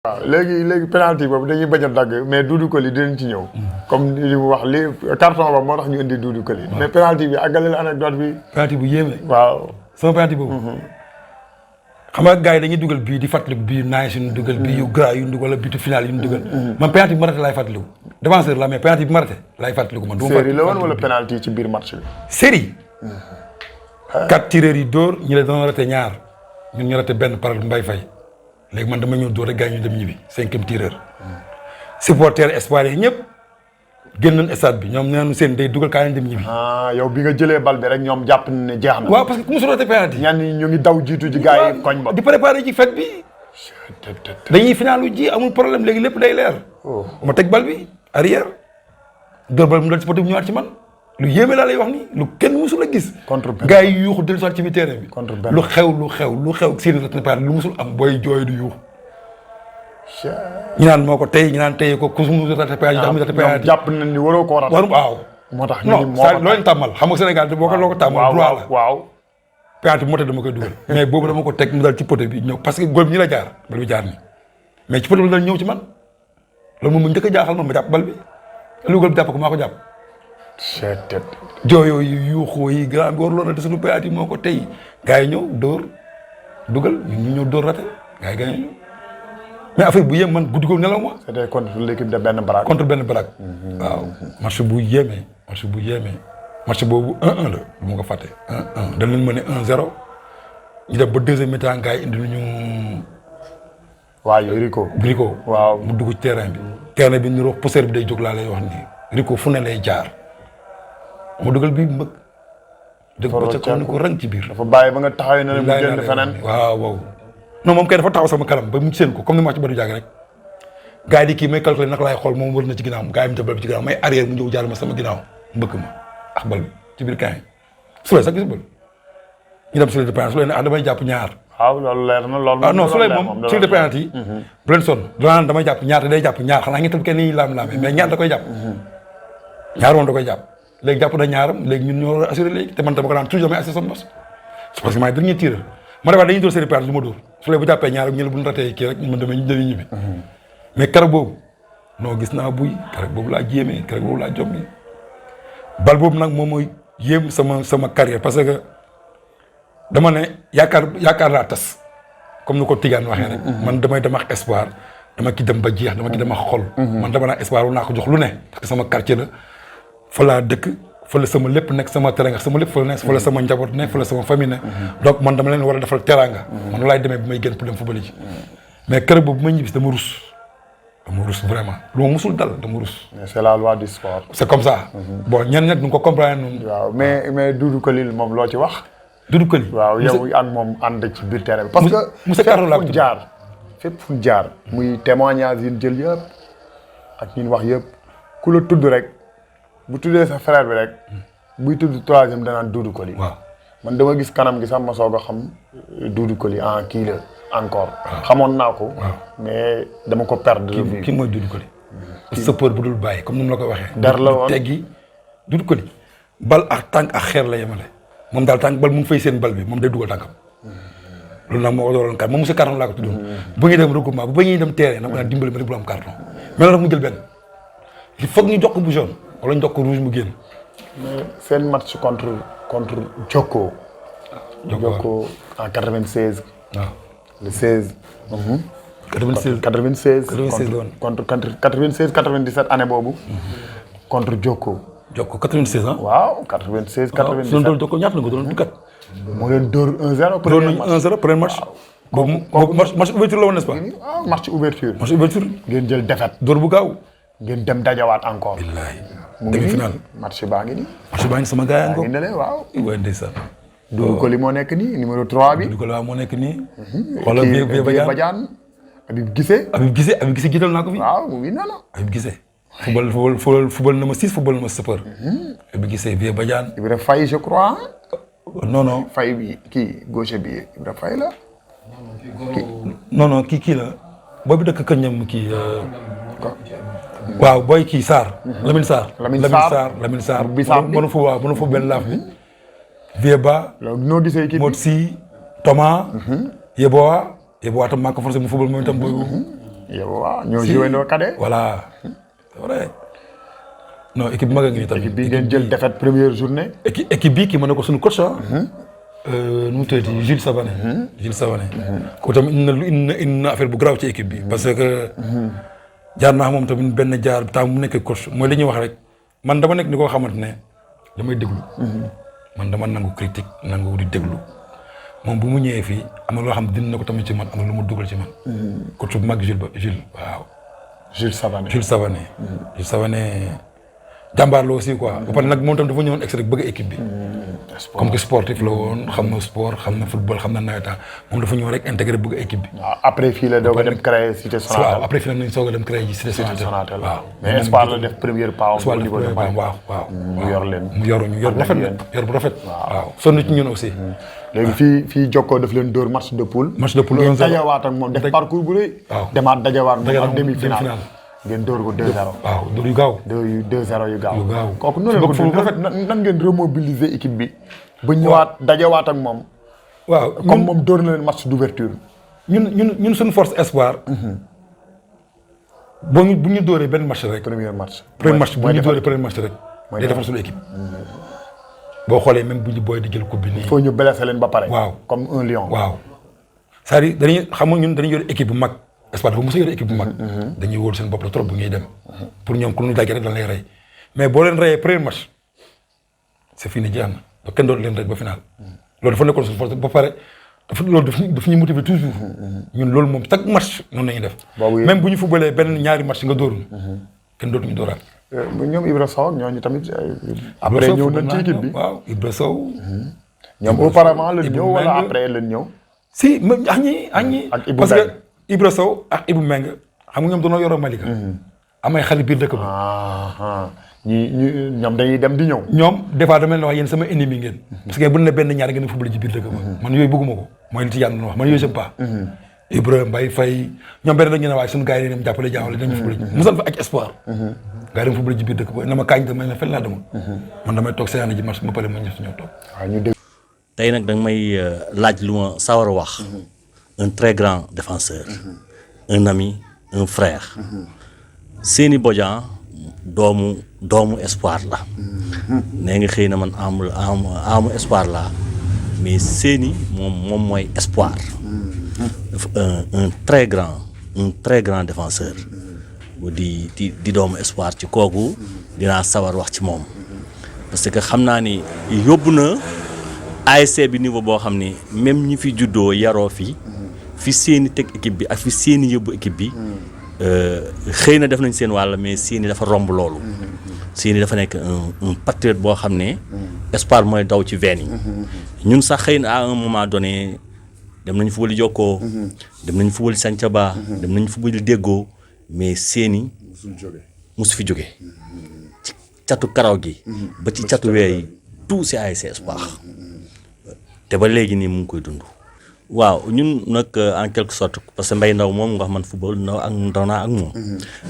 waaw léegi penalty boobu dañuy bañ a dagg mais Doudou Coly dinañ ci ñëw. comme li mu wax li carton ba moo tax ñu indi Doudou Coly. mais penalty bi àggale la anecdote bi. penalty bu yéeme. waaw sama penalty boobu. xam nga gars yi dañuy dugal bii di fàttaliku bii naaj yu ñu dugal bii yu gras yu ñu dugal wala bitu final yu ñu dugal. man penalty bi ma raté laay fàttaliku. défenseur la mais penalty bi ma raté laay fàttaliku man. série la woon wala penalty ci biir match bi. série. 4 tireurs yi dóor ñu ne dañoo raté ñaar ñun ñu raté benn par Mbaye Faye léegi man dama ñëw dóor rek gars yi ñu dem ñibbi 5e tireur. supporter espoir yi ñëpp génn nañ stade bi ñoom nee nañu seen day dugal kaa leen dem ñibbi. yow bi nga jëlee bal bi rek ñoom jàpp nañ ne jeex na. waaw parce que ku musul raté penalty. ñenn ñi ñu ngi daw jiitu ji gars yi koñ ba. di préparer ci fête bi. dañuy finalu ji amul problème léegi lépp day leer. ma teg bal bi arrière dóor bal mu dal ci poto bi ñëwaat ci man. lu yéeme laa lay wax ni lu kenn musul a gis. contre benn gars yi yuuxu dellu soit ci biir terrain bi. contre benn lu xew seen réparé lu musul am booy jooy du yuuxu. ñu naan moo ko tey ñu naan tey ko ku mu réparé ñoom jàpp nañ ni waroo koo raté. waaw. moo tax ñu non moo ko loo leen tàmmal xam nga Sénégal boo ko loo ko tàmmal droit la waaw. penalty bi moo tax dama koy dugal. mais boobu dama ko teg mu dal ci poteau bi ñëw parce que góol bi ñu la jaar bal bi jaar ni mais ci poteau bi dal ñëw ci man loolu moom mu njëkk a jaaxal man ma jàpp bal bi lu góol bi jàpp ko maa ko jàpp. jooyoo yi yuuxoo yi grand bi waruloo raté suñu penalty moo ko tey gars yi ñëw dóor dugal ñu ñëw dóor raté gars yi gagné ñu mais affaire bu yéem man guddi googu nelaw ma. c'était contre l'équipe de benn baraak. contre benn baraak. waaw match bu yéeme match boobu 1-1 la bu ma ko fàtte 1-1 dañ leen mëne 1-0 ñu def ba deuxième mi-temps gars yi indi ñu. waaw yooyu Rico. waaw mu dugg ci terrain bi. terrain bi niroo poussière bi day jóg laa lay wax nii Rico fu ne lay jaar. mu dugal bii mbëgg. dëgg ba ca kaw ni ko rang ci biir. dafa bàyyi ba nga taxawee na ne mu jënd feneen. waaw non moom kay dafa taxaw sama kanam ba mu seen ko comme ni ma ci Badou Diagne rek. gars yi di kii may calculer naka laay xool moom wër na ci ginnaaw gars yi mu tëbal bi ci ginnaaw may arrière mu ñëw jaar ma sama ginnaaw mbëkk ma ak bal bi ci biir camp yi. Souley sax gis bal ñu dem Souley de penalty Souley ne damay jàpp ñaar. waaw loolu leer na loolu. non Souley moom Souley de penalty yi. bu leen sonn danaan damay jàpp ñaar te day jàpp ñaar xanaa ñettal kenn yi laam-laamee mais ñaar da koy jàpp. ñaar moom da koy jàpp léegi jàpp na ñaaram léegi ñun ñoo assuré léegi te man dama ko daan toujours damay assuré sama bos parce que maay dernier tireur ma defaat dañuy dóor seen penalty du ma dóor su bu jàppee ñaaram ñu ne bu ñu ratee kii rek man damay ñibbi mais keroog boobu non gis naa buy keroog boobu laa jéemee keroog boobu laa jommi bal boobu nag moom mooy yéem sama carrière parce que dama ne yaakaar laa tas comme ni ko Tidiane waxee rek man damay dem ak espoir dama ki dem ba jeex dama ki dem ak xol man dama naa espoir wu naa ko jox lu ne parce que sama quartier la fa laa dëkk fa la sama lépp nekk sama teranga sama lépp fa la nekk fa la sama njaboot nekk fa la sama famille nekk donc man dama leen war a defal teranga man laay demee bi may génn pour dem football ji mais keroog boobu bu may ñibbisi dama rus vraiment lu ma musul dal dama rus. c'est la loi du sport. c'est comme ça. bon ñenn ñett ñu ko comprendre noonu. waaw mais Doudou Coly moom loo ci wax. Doudou Coly. waaw yow ak moom ànd ci biir terrain bi. parce que monsieur Carlo laa ko fépp fu jaar muy témoignage yi ñu jël yëpp ak ñun wax yëpp ku la tudd rek bu tuddee sa frère bi rek buy tudd troisième danaan Doudou Coly. waaw man dama gis kanam gi sax ma soog a xam Doudou Coly kii la encore. xamoon naa ko. mais dama ko perdre de vue. kii mooy Doudou Coly. sapeur bu dul bàyyi comme ni mu la ko waxee. der la woon teggi Doudou Coly bal ak tànk ak xeer la yemale. moom daal tànk bal mu ngi fay seen bal bi moom day dugal tànkam. loolu nag moo ko doon carton moom monsieur carton laa ko tuddoon. bu ñuy dem regroupement bu ba ñuy dem terrain dama naan dimbali ma rek bu am carton. mais loolu mu jël benn il faut ñu jox ko bu jaune wala ñu jox ko rouge mu génn. mais seen match contre Jokko. Jokko en 96. waaw le 16. 96 96. 96 la woon contre 96 97 année boobu. contre Jokko. Jokko 96 ah. waaw 96 97 waaw doon Jokko ñaata la nga doon kat. moo leen dóor 1-0. premier match 1-0 premier match. boobu match ouverture la woon n'est-ce pas. waaw match ouverture. match ouverture. ngeen jël défaite. dóor bu gaaw. ngeen dem dajawaat encore. billahi mu ngi nii match baa ngi nii. match baa ngi sama gars yaa ngi ne waaw. waaye ndeysaan. Doudou Coly moo nekk nii numéro 3 bi. Doudou Coly waaw moo nekk nii. xoolal Vieux Badiane. Habib Guissé. Habib Guissé jiital naa ko fi. waaw mu ngi noonu. Habib Guissé. football na ma 6 football na ma sapeur. Habib Guissé Vieux Badiane. Ibra Faye je crois. non. Faye bi kii gauche bi Ibra Faye la. non kii la booy bi dëkk Kër Ñam kii. waaw booy kii Sarr. Lamine Sarr. Bisaab bi mënu fa benn laaf bi. Vieux Ba. loolu noo gisee kii bi Motsi Thomas. Yeboah tam maa ko forcé mu football moom itam booy yow waaw ñoo joué ndoo cadet. voilà c'est vrai non équipe mag a ngi nii tamit. équipe bi ngeen jël défaite première journée. équipe bi ki mën na ko suñu coach nu mu tuddati Jules Savané. Jules Savané. ko tamit indi na affaire bu grave ci équipe bi. parce que jaar naa moom tamit benn jaar temps mu nekk coach mooy li ñuy wax rek man dama nekk ni koo xamante ne damay déglu. man dama nangu critique nangu di déglu moom bu mu ñëwee fii am na loo xam dina ko tamit ci man am na lu mu dugal ci man. coach bu mag Jules waaw. Jules Savané. Jules Savané jàmbaar la aussi quoi. ba pare nag moom tam dafa ñëwoon extra bëgg équipe bi. comme que sportif la woon xam na sport xam na football xam na nawetaan moom dafa ñëw rek intégré bëgg équipe bi. waaw après fii la doog a dem créer Cité Sonatel. waaw après fii la nañ soog a dem créer ji Cité Sonatel. waaw mais Espoir la def première pas au niveau de Mbaye. waaw mu yor leen. mu yor bu rafet la yor bu rafet. waaw sonn ci ñun aussi. léegi fii Jokko daf leen dóor match de poule. ngeen dajawaat ak moom def parcours bu rëy. waaw demaat dajawaat moom ak demi-finale. ngeen dóor ko 2-0. waaw dóor yu gaaw. 2-0 yu gaaw. kooku noonu la ko rafet nan ngeen remobiliser équipe bi. ba ñëwaat dajawaat ak moom. waaw comme moom dóor na leen match d'ouverture. ñun suñu force espoir. bu ñu dóoree benn match rek. premier match bu ñu dóoree premier match rek. day defar suñu équipe. boo xoolee même bu ñu booy di jël coupe bi nii. il faut ñu blessé leen ba pare. waaw comme un lion. waaw c'est-à-dire dañuy xam nga ñun dañuy yor équipe bu mag. Espoir dafa mos a yor équipe bu mag. dañuy wóor seen bopp la trop bu ñuy dem. pour ñoom ku ñu daggee rek dañ lay rey mais boo leen reyee premier match c'est fini jeex na donc kenn dootu leen rey ba final. loolu dafa nekkoon suñu force ba pare loolu daf ñuy motiver toujours. ñun loolu moom chaque match noonu la ñuy def. même bu ñu footballee benn ñaari match nga dóorul. kenn dootuñu dooraat. ñoom Ibra Sow ñooñu tamit. après ñëw nañ ci équipe bi waaw Ibra Sow. ñoom auparavant lañ ñëw wala après lañ ñëw. si même ak ñi. parce que Ibra Sow ak Ibou Meng xam nga ñoom dañoo yoroo Malika. amay xale biir dëkk ba. ñoom dañuy dem di ñëw. ñoom des fois dama leen wax yéen sama ennemi ngeen. parce que bu ne benn ñaar ngeen football ci biir dëkk ba. man yooyu bëgguma ko mooy li ci yàlla wax man yooyu j'aime pas. Ibra Mbaye Faye ñoom benn dañu ne waaye suñu gars yi dem jàppale jàppale dañu football ci. musal fa ak espoir. gars yi dem football ci biir dëkk ba na ma kaañ te man fenn laa demoon. man damay toog séance ji match ma pare ma ñëw si ñëw toog. waaw ñu dégg. tey nag danga may laaj lu ma sawar a wax. un très grand défenseur. un ami un frère. Seny Bodian doomu espoir la. nee nga xëy na man amu espoir la mais Seny moom mooy espoir. un très grand défenseur. di doomu espoir ci kooku dinaa sawar wax ci moom. parce que xam naa ni yóbbu na ASC bi niveau boo xam ni même ñi fi juddoo yaroo fi Seny teg équipe bi ak fi Seny yóbbu équipe bi. xëy na def nañ seen wàll mais Seny dafa romb loolu. Seny dafa nekk un patriote boo xam ne. espoir mooy daw ci veine yi. ñun sax xëy na à un moment donné dem nañ football Jokko. dem nañ football Santhiaba. dem nañ football Déggo mais Seny musu fi jóge ci catu karaw gi. ba ci catu wee yi tout c'est ASC espoir. te ba léegi nii mu ngi koy dund. waaw ñun nag en quelque sorte parce que Mbaye Ndaw moom nga wax man football ndaw naa ak moom.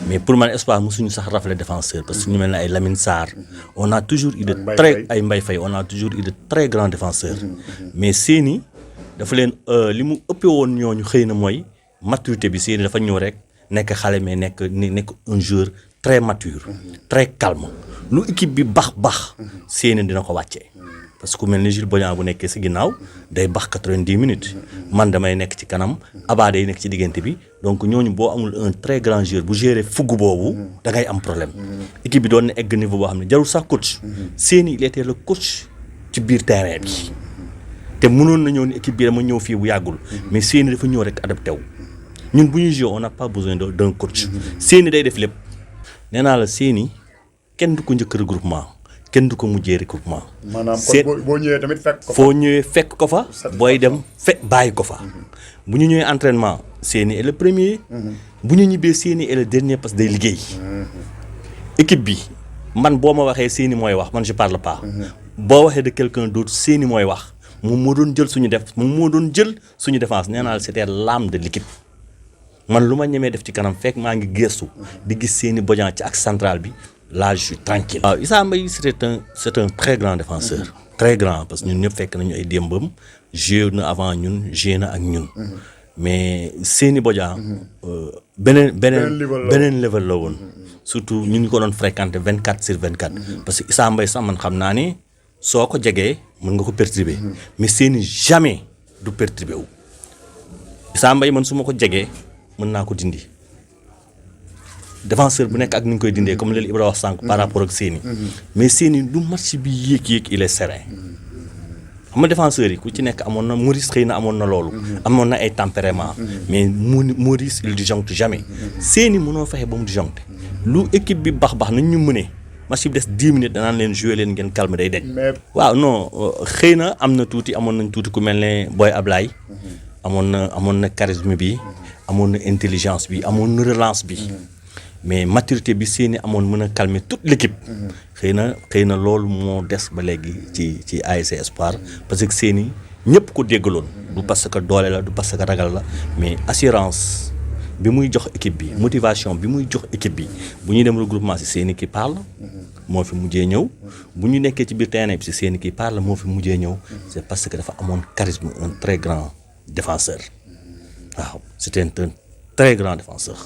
mais pour man espoir mosuñu sax rafle défenseur parce que ñu mel ne ay Lamine Sarr. on a toujours eu de très ay Mbaye Faye on a toujours eu de très grands défenseurs. mais Seny dafa leen li mu ëppee woon ñooñu xëy na mooy maturité bi Seny dafa ñëw rek nekk xale mais nekk un joueur très mature. très calme lu équipe bi bax Seny dina ko wàccee. parce que ku mel ni Jules Bodian bu nekkee si ginnaaw day bax 90 minutes man damay nekk ci kanam Abba day nekk ci diggante bi donc ñooñu boo amul un très grand joueur bu gérer fugg boobu da ngay am problème. équipe bi doon na egg niveau boo xam ne jarul sax coach. Seny il était le coach ci biir terrain bi te mënoon na ñëw ni équipe bi dama ñëw fii bu yàggul mais Seny dafa ñëw rek adapté wu ñun bu ñuy jouer on n'a pas besoin d'un coach. Seny day def lépp nee naa la Seny kenn du ko njëkk regroupement. kenn du ko mujjee regroupement. maanaam boo ñëwee tamit fekk ko fa. foo ñëwee fekk ko fa. booy dem bàyyi ko fa. bu ñu ñëwee entraînement Seny est le premier. bu ñu ñibbee Seny est le dernier parce que day liggéey. équipe bi man boo ma waxee Seny mooy wax man je parle pas. boo waxee de quelqu'un d'autre Seny mooy wax moom moo doon jël suñu défense nee naa la c'était l'âme de l'équipe. man lu ma ñemee def ci kanam fekk maa ngi gëstu di gis Seny Bodian ci axe central bi. là je suis tranquille. waaw Issa Mbaye c'est un très grand défenseur. très grand parce que ñun ñëpp fekk nañu ay démbam joué na avant ñun joué na ak ñun. mais Séni Bodian beneen level la woon surtout ñu ngi ko doon fréquenter 24/24 parce que Issa Mbaye sax man xam naa ni soo ko jegee mën nga ko perturber mais Séni jamais du perturber wu Issa Mbaye man su ma ko jegee mën naa ko dindi défenseur bu nekk ak ni ñu koy dindee comme léegi Ibra wax sànq par rapport ak Séni mais Séni lu match bi yéeg il est serein xam nga défenseurs yi ku ci nekk amoon na Maurice xëy na amoon na loolu amoon na ay tempérament mais Maurice il disjoncte jamais Séni mënoo fexe ba mu disjoncte lu équipe bi baax nañ ñu mënee match bi des 10 minutes danaan leen jouer leen ngeen calme day deñ waaw non xëy na am na tuuti amoon nañ tuuti ku mel ne Boy Ablaye amoon na charisme bi amoon na intelligence bi amoon na relance bi mais maturité bi Séni amoon mën a calmer toute l'équipe xëy na loolu moo des ba léegi ci ASC Espoir parce que Séni ñëpp ko déggaloon du parce que doole la du parce que ragal la mais assurance bi muy jox équipe bi motivation bi muy jox équipe bi bu ñuy dem regroupement si Séni qui parle moo fi mujjee ñëw bu ñu nekkee ci biir terrain bi si Séni qui parle moo fi mujjee ñëw c'est parce que dafa amoon charisme un très grand défenseur waaw c'était un très grand défenseur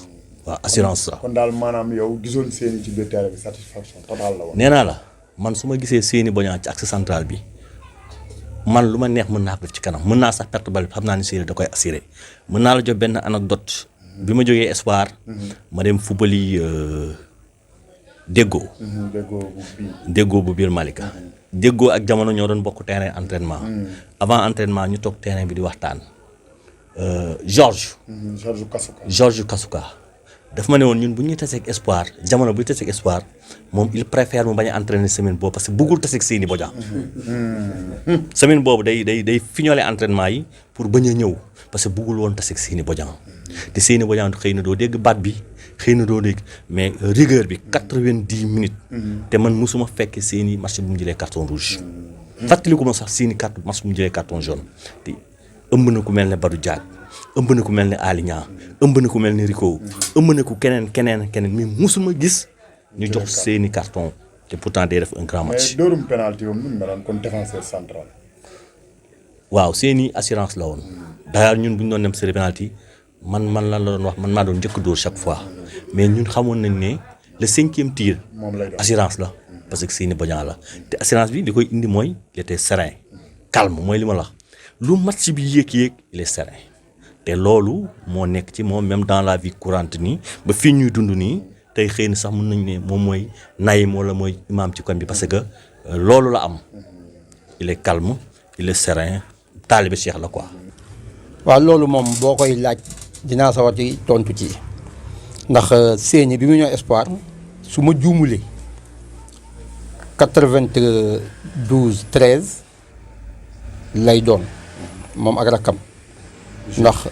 waaw assurance la. kon daal maanaam yow gisoon Séni ci biir terrain bi satisfaction totale la woon. nee naa la man su ma gisee Séni Bodian ci axe central bi man lu ma neex mën naa ko def ci kanam mën naa sax perte bal bi xam naa ni Séni da koy assuré mën naa la jox benn anecdote bi ma jógee Espoir. ma dem fubali Déggoo. Déggoo bu biir Malika. Déggoo ak jamono ñoo doon bokk terrain entraînement. avant entraînement ñu toog terrain bi di waxtaan. Georges Kasuka daf ma ne woon ñun bu ñuy taseeg Espoir jamono bu ñu taseeg Espoir moom il préfère mu bañ a entraîner semaine boobu parce que bëggul taseeg Séni Bodian semaine boobu day fiñoole entraînement yi pour bañ a ñëw parce que bëggul woon taseeg Séni Bodian te Séni Bodian xëy na doo dégg baat bi xëy na doo dégg mais rigueur bi 90 minutes te man mosuma fekk Séni match bu mu jëlee carton rouge fàttaliku ma sax Séni match bu mu jëlee carton jaune te ëmb na ku mel ne Badou Diack ëmb na ku mel ne Aligna ëmb na ku mel ne Rico ëmb na ku keneen mais musuma gis ñu jox Séni carton te pourtant day def un grand match. mais dóorum penalty yow nu mu meloon comme défenseur central. waaw Séni assurance la woon d'ailleurs ñun bu ñu doon dem série penalty man la doon wax man maa doon njëkk dóor chaque fois mais ñun xamoon nañ ne le 5e tir assurance la parce que Séni Bodian la te assurance bi li koy indi mooy il était serein calme mooy li ma la wax lu match bi yéeg il est serein. te loolu moo nekk ci moom même dans la vie courante nii ba fii ñuy dund nii tey xëy na sax mën nañu ne moom mooy Naïm wala mooy imam ci koñ bi parce que loolu la am il est calme il est serein taalibe Cheikh la quoi. waaw loolu moom boo koy laaj dinaa sawar ci tontu ci ndax Séni bi mu ñëw Espoir su ma juumulee 92-13 lay doon moom ak rakkam. ndax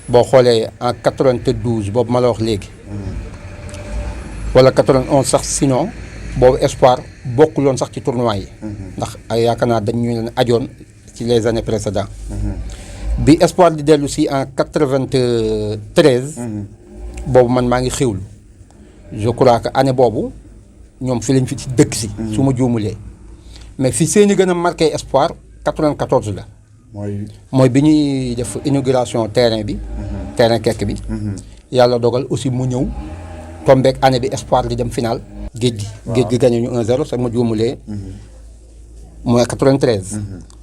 boo xoolee en 92 boobu ma la wax léegi wala 91 sax sinon boobu Espoir bokkuloon sax ci tournoi yi. ndax ay yaakaar naa dañ ñu leen ajoon ci les années précédentes. bi Espoir di dellu si en 93. boobu man maa ngi xewlu je crois que année boobu ñoom fi lañ fi ci dëkk si. su ma juumulee mais fi Séni gën a marqué Espoir 94 la. mooy bi ñuy def inauguration terrain bi. terrain kekk bi. yàlla dogal aussi mu ñëw tombeek année bi Espoir di dem final. géej gi gagné ñu 1-0 sax ma juumulee. mooy 93.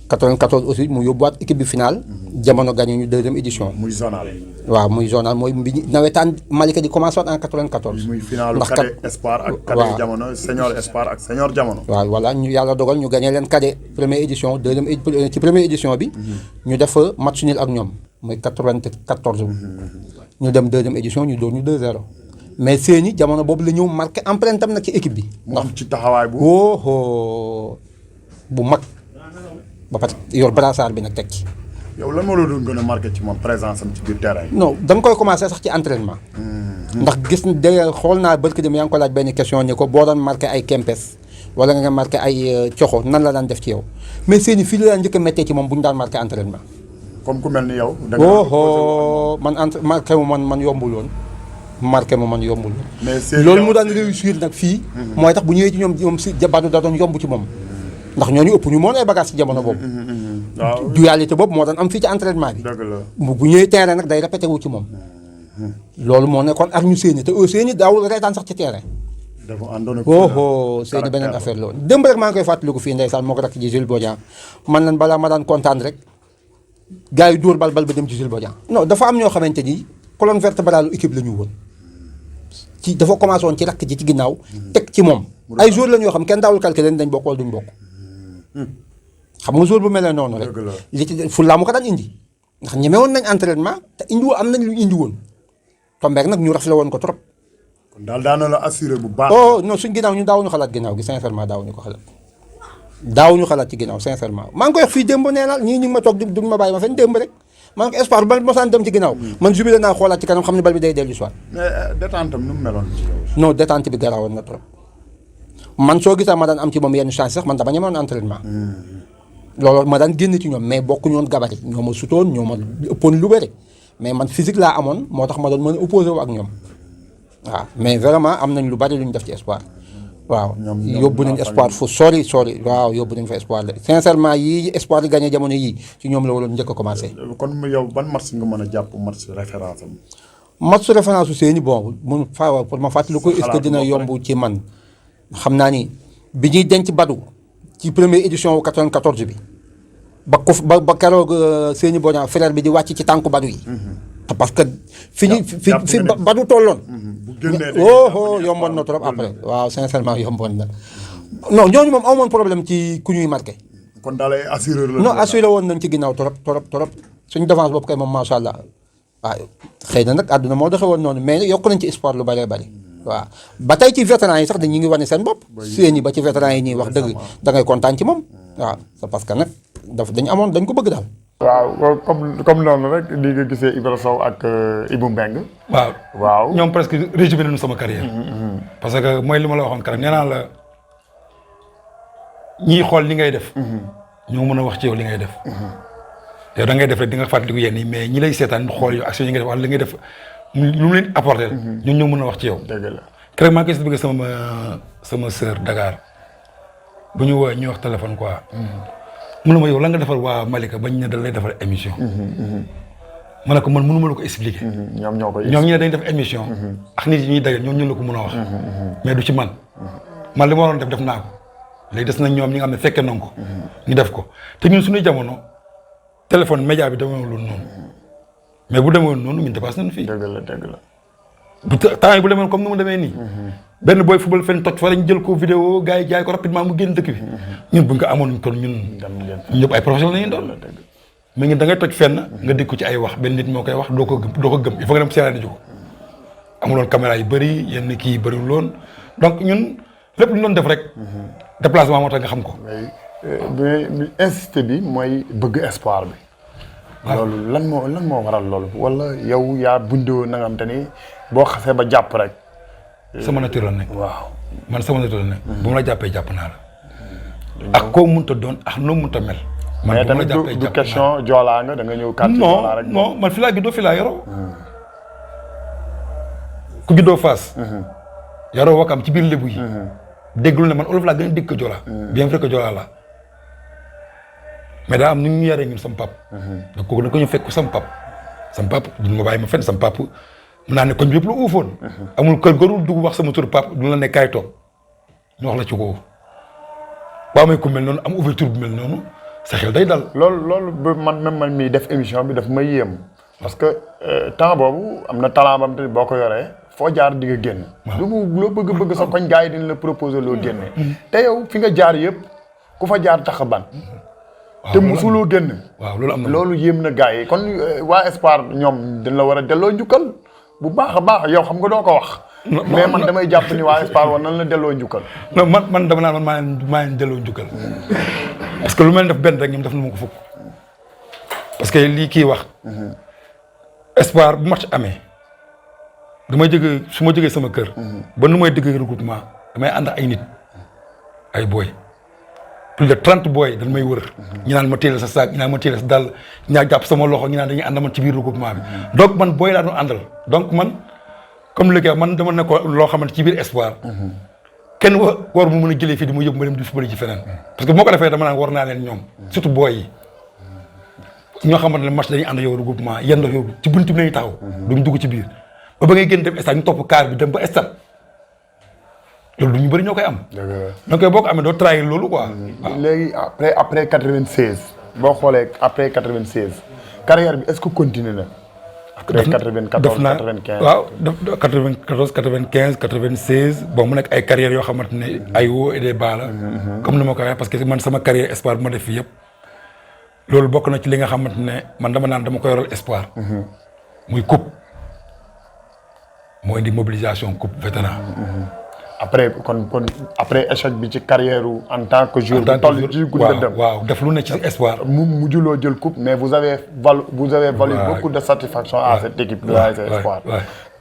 94 aussi mu yóbbuwaat équipe bi final. jamono gagné ñu 2e édition. muy zonal. waaw muy zonal mooy bi nawetaan Malika di commencé waat en 94. muy finalu cadet Espoir ak cadet jamono senior Espoir ak senior jamono. waaw voilà ñu yàlla dogal ñu gagné leen cadet première édition ci première édition bi. ñu def match nul ak ñoom muy 94. ñu dem 2e édition ñu doon ñu 2-0. mais Séni jamono boobu la ñëw marqué empreinte am nag ci équipe bi. ndax ci taxawaay bu. bu mag ba pare yor brassard bi nag teg ci. yow lan moo la doon gën a marqué ci moom présence am ci biir terrain yi. non da nga koy commencé sax ci entraînement. ndax gis nga xool naa barki dem yaa ngi ko laaj benn question ni ko boo doon marqué ay kempes wala nga marqué ay coxo nan la daan def ci yow mais Séni fii la daan njëkk a méttee ci moom bu ñu daan marqué entraînement. comme ku mel ni yow. man marqué mu man yombul woon marqué mu man yombul woon. mais Séni loolu mu daan réussir nag fii. mooy tax bu ñëwee ci ñoom si jabaanu da doon yomb ci moom. ndax ñooñu ëpp ñu moon ay bagages ci jamono boobu. waaw dualité boobu moo doon am fii ci entraînement bi. dëgg la. bu ñëwee terrain nag day répété wu ci moom. loolu moo nekkoon ak ñu Séni te Séni daawul reetaan sax ci terrain. dafa àndoon ak. Séni beneen affaire la woon démb rek maa ngi koy fàttaliku fii ndeysaan moo ko rakk ji Jules Bodian man lan balaa ma daan kontaan rek gars yi dóor bal ba dem ci Jules Bodian. non dafa am ñoo xamante ni colonne vertébrale équipe la ñu woon ci dafa commencé woon ci rakk ji ci ginnaaw teg ci moom ay joueurs la ñoo xam kenn daawul calculer dañ bokk wala duñ bokk. xam nga joueur bu mel ne noonu rek. li ci fullaa mu ko daan indi ndax ñeme woon nañ entraînement te indi am nañ lu indi woon tombeek nag ñu rafetlu woon ko trop. kon daal daana la assuré bu baax. non suñ ginnaaw ñu daawuñu xalaat ginnaaw gi sincèrement daawuñu ko xalaat daawuñu xalaat ci ginnaaw sincèrement maa ngi koy wax fii démb nee naa ñii ñu ngi ma toog duñ ma bàyyi ma fen démb rek maa ngi ko espoir ba mosaan dem ci ginnaaw man jubile naa xoolaat ci kanam xam ne bal bi day dellu soit. mais détente am nu mu meloon ci kaw. non détente bi garawoon na trop man soo gisee ma daan am ci moom yenn chance sax man dama ñemoon entraînement. loolu ma daan génn ci ñoom mais bokkuñu woon gabarit ñoo ma sutoon ñoo ma ëppoon lu bëri mais man physique laa amoon moo tax ma doon mën a opposé wu ak ñoom waaw mais vraiment am nañ lu bari lu ñu def ci espoir. waaw yóbbu nañ espoir fu sori waaw yóbbu nañ fa espoir la sincèrement yii espoir yi gagné jamono yii ci ñoom la waroon njëkk a commencé. kon yow ban match nga mën a jàpp match référence am. match référence su Séni bon mun pour ma fàttali ko est-ce que dina yomb ci man xam naa ni bi ñuy denc Badou ci première édition wu 94 bi ba keroog Séni Bodian frère bi di wàcc ci tànku Badou yi. parce que fi Badou tolloon. yomboon na trop après waaw sincèrement yomboon na. non ñooñu moom amoon problème ci ku ñuy marqué. kon daal ay assureur la. non assuré woon nañ ci ginnaaw trop suñu défense boobu kay moom macha allah waaw xëy na nag àdduna moo doxee woon noonu mais yokk nañ ci espoir lu bëree bëri. waaw ba tey ci vétéran yi sax dañu ngi wane seen bopp. Séni ba ci vétéran yi nii wax dëgg da ngay kontaan ci moom. waaw c'est parce que nag dañ ko bëgg daal. waaw comme noonu rek li nga gisee Ibra Sow ak Ibou Mbengue. waaw ñoom presque résumé nañu sama carrière. parce que mooy li ma la waxoon keroog nee naa la ñiy xool li ngay def. ñoo mën a wax ci yow li ngay def. yow da ngay def rek di nga fàttaliku yenn yi mais ñi lay seetaan xool yow action yi nga def wala li ngay def lu mu leen apporté. ñun ñoo mën a wax ci yow. dëgg la keroog maa ngi koy bëgg sama sœur Dakar bu ñu woowee ñuy wax téléphone quoi. mu ne ma yow la nga defal waa Malika bañ ne da lay defal émission. ma ne ko man mënu ma la ko expliquer. ñoom ñoo koy ñoom ñu ne dañ def émission. ak nit yi ñuy daje ñoom ñu la ko mën a wax. mais du ci man. man li ma waroon def naa ko léegi des na ñoom ñi nga xam ne fekkee nañ ko. ñu def ko te ñun suñuy jamono téléphone média bi demeewul noonu mais bu demeewul noonu ñun dépassé nañu fii. dëgg la. bu temps yi bu demewoon comme ni mu demee nii. benn booy football fenn toj fa lañ jël ko vidéo gars yi jaay ko rapidement mu génn dëkk bi. ñun buñ ko amoon kon ñun ñëpp ay professionnels lañuy doon. mais ñun da ngay toj fenn nga dégg ko ci ay wax benn nit moo koy wax doo ko gëm il faut nga dem seeraani ji ko amuloon caméra yu bëri yenn kii yi bëriwul woon donc ñun lépp lu ñu doon def rek. déplacement moo tax nga xam ko. mais insisté bi mooy bëgg espoir bi. loolu lan moo waral loolu wala yow yaa bundoo na nga xam te ni boo xasee ba jàpp rek. sama nature la nekk. waaw man sama nature la nekk. bu ma la jàppee jàpp naa la. ak koo mënta doon ak noo mënta mel. man bu ma la jàppee du question joolaa nga da nga ñëw quartier joolaa rek. non man fi laa juddoo fi laa yoroo. ku juddoo Fass. yaroo Wakam ci biir Lébu yi. déggul ne man olof laa gën a dégg ko joolaa. bien vrai que joolaa la mais daa am nu ñu yaree ñun sama pap. donc kooku nag ko ñu fekk sama pap. sama pap duñ ma bàyyi ma fenn sama pap mun naa ne koñ bi yëpp la uufoon. amul kër gërul dugg wax sama tur pap du la ne kaay toog ñu wax la ci ko boo amee ku mel noonu am ouverture bu mel noonu sa xel day dal. loolu ba man mii def émission bi daf may yéem parce que temps boobu am na talent bam te boo ko yoree foo jaar di nga génn. loo bëgg sa koñ gars yi dina la proposer loo génne. te yow fi nga jaar yëpp ku fa jaar tax a ban. te musuloo génn. waaw loolu am na loolu yéem na gars yi kon waa Espoir ñoom dañ la war a delloo njukkal bu baax a baax yow xam nga doo ko wax. mais man damay jàpp ni waa Espoir war nan la delloo njukkal. non man dama naan man maa leen delloo njukkal. parce que lu mel def benn rek ñoom def na ma ko fukk. parce que lii kii wax. Espoir bu match amee damay jógee su ma jógee sama kër. ba nu may dégg regroupement damay ànd ay nit ay booy. plus de 30 booy dañ may wër. ñu naan ma téel sa saak ñu naan ma téel sa dàll ñu naan jàpp sama loxo ñu naan dañuy ànd man ci biir regroupement bi. donc man booy laa doon àndal donc man comme li man dama nekkoon loo xamante ci biir Espoir. kenn war mu mën a jëlee fii di ma yóbbu ma dem di football ci feneen. parce que bu ma ko defee dama naan war naa leen ñoom surtout booy yi ñoo xamante ne match dañuy ànd yow regroupement yenn yow ci buntu bi lañuy taxaw. duñ dugg ci biir ba ngay génn dem stade ñu topp car bi dem ba stade loolu du ñu bëri ñoo koy am. donc boo ko amee doo trahir loolu quoi. waaw léegi après 96 boo xoolee après 96 carrière bi est-ce que continue na. après 94 95 waaw def 94 95 96 bon mu nekk ay carrières yoo xamante ne ay hauts et des bas la. comme ni ma ko waxee parce que man sama carrière espoir bu ma def fii yëpp. loolu bokk na ci li nga xamante ne man dama naan dama ko yoral espoir. muy coupe mooy indi mobilisation coupe vétéran. après après échec bi ci carrière en tant que joueur. bu toll ci guddi dem waaw def lu ne ci espoir. mujjuloo jël coupe mais vous avez valu beaucoup de satisfaction à cette équipe de l'ASC Espoir.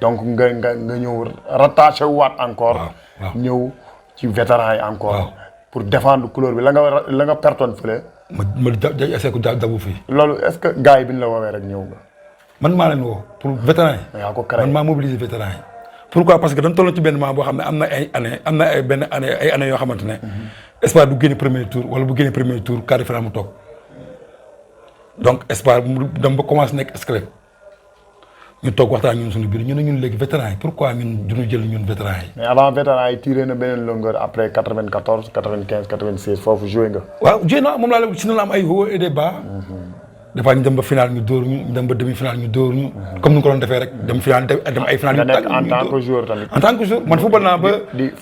donc nga ñëw rattaché waat encore. ñëw ci vétéran yi encore. pour défendre couleur bi la nga pertoon fële. ma essayé ko dabu fii. loolu est-ce que gars yi bi ñu la woowee rek ñëw nga. man maa leen woo pour vétéran yi. yaa ko créé man maa mobiliser vétéran yi. pourquoi parce que dañ toll ci benn moment boo xam ne am na ay années yoo xamante ne. Espoir du génne premier tour wala bu génne premier tour quart de finale mu toog donc Espoir mu dem ba commencé nekk esclave ñu toog waxtaan ñun suñu biir ñu ne ñun léegi vétérans yi pourquoi ñun duñu jël ñun vétérans yi. mais avant vétérans yi tiré na beneen longueur après 94 95 96 foofu joué nga. waaw joué naa moom laa la si na la am ay hauts et des bas. des fois ñu dem ba final ñu dóor ñu dem ba demi final ñu dóor ñu. comme ni ko doon defee rek dem final dem ay final. nga nekk en tant que joueur tamit. en tant que joueur man football naa ba.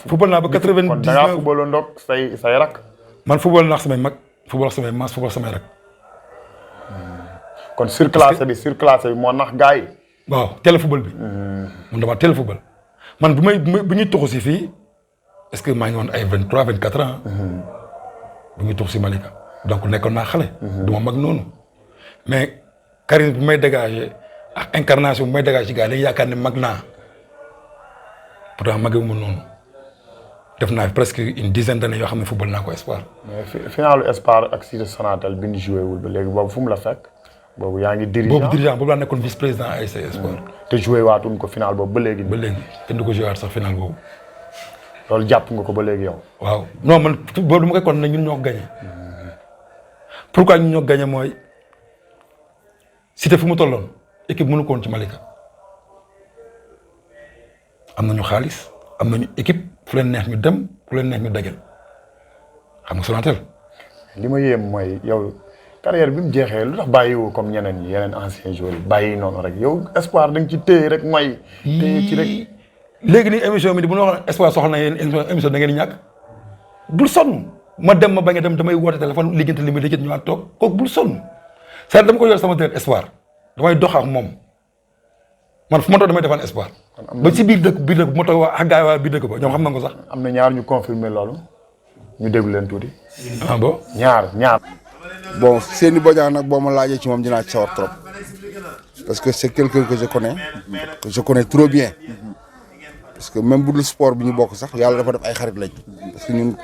football naa ba 99 kon da ngaa footballoon ndoog say rak. man football naa samay mag football samay maas football samay rak. kon surclassé bi moo nax gars yi. waaw teel football bi. man dama teel football man bu ñuy tuxu si fii est-ce que maa ngi woon ay 23 24 ans. bu ñuy tuxu si Malika donc nekkoon naa xale. du ma mag noonu. mais charisme bi may dégager ak incarnation bi may dégager ci gars yi dañuy yaakaar ne mag naa pourtant magewuma noonu def naa presque une dizaine d'années yoo xam ne football naa ko Espoir. mais finalu Espoir ak Cité Sonatel bi ñu joué wul ba léegi boobu fu mu la fekk boobu yaa ngi dirigeant boobu laa nekkoon vice président ASC Espoir. te joué waatuñ ko final boobu ba léegi. ba léegi kenn du ko joué waat sax final boobu. loolu jàpp nga ko ba léegi yow. waaw non man boobu du ma koy kon ne ñun ñoo ko gagné. pourquoi ñun ñoo ko gagné mooy. Cité fu mu tolloon équipe mënu ko woon ci Malika am nañu xaalis am nañu équipe fu leen neex ñu dem fu leen neex ñu dajal xam nga Sonatel. li ma yéem mooy yow carrière bi mu jeexee lu tax bàyyiwoo comme ñeneen ñi yeneen anciens joueurs yi bàyyi noonu rek yow Espoir da nga ci téye rek mooy. téye ci rek. léegi nii émission bi di bu ñu wax Espoir soxla na yéen émission da ngeen di ñàkk bul sonn ma dem ma bañ a dem damay woote téléphone liggéeyante li muy liggéey ñu toog kooku bul sonn. c'est dama ko yor sama deret Espoir damay dox ak moom man fu ma toog damay defaan Espoir. ba ci biir dëkk bu ma toog waa ak gars yi waa biir dëkk ba ñoom xam na ko sax. am na ñaar ñu confirmer loolu ñu déglu leen tuuti. ah bon ñaar. bon Seny Bodian nag boo ma laajee ci moom dinaa ci sawar trop parce que c'est quelqu'un que je connais trop bien parce que même bu dul sport bi ñu bokk sax yàlla dafa def ay xarit lañ parce que ñun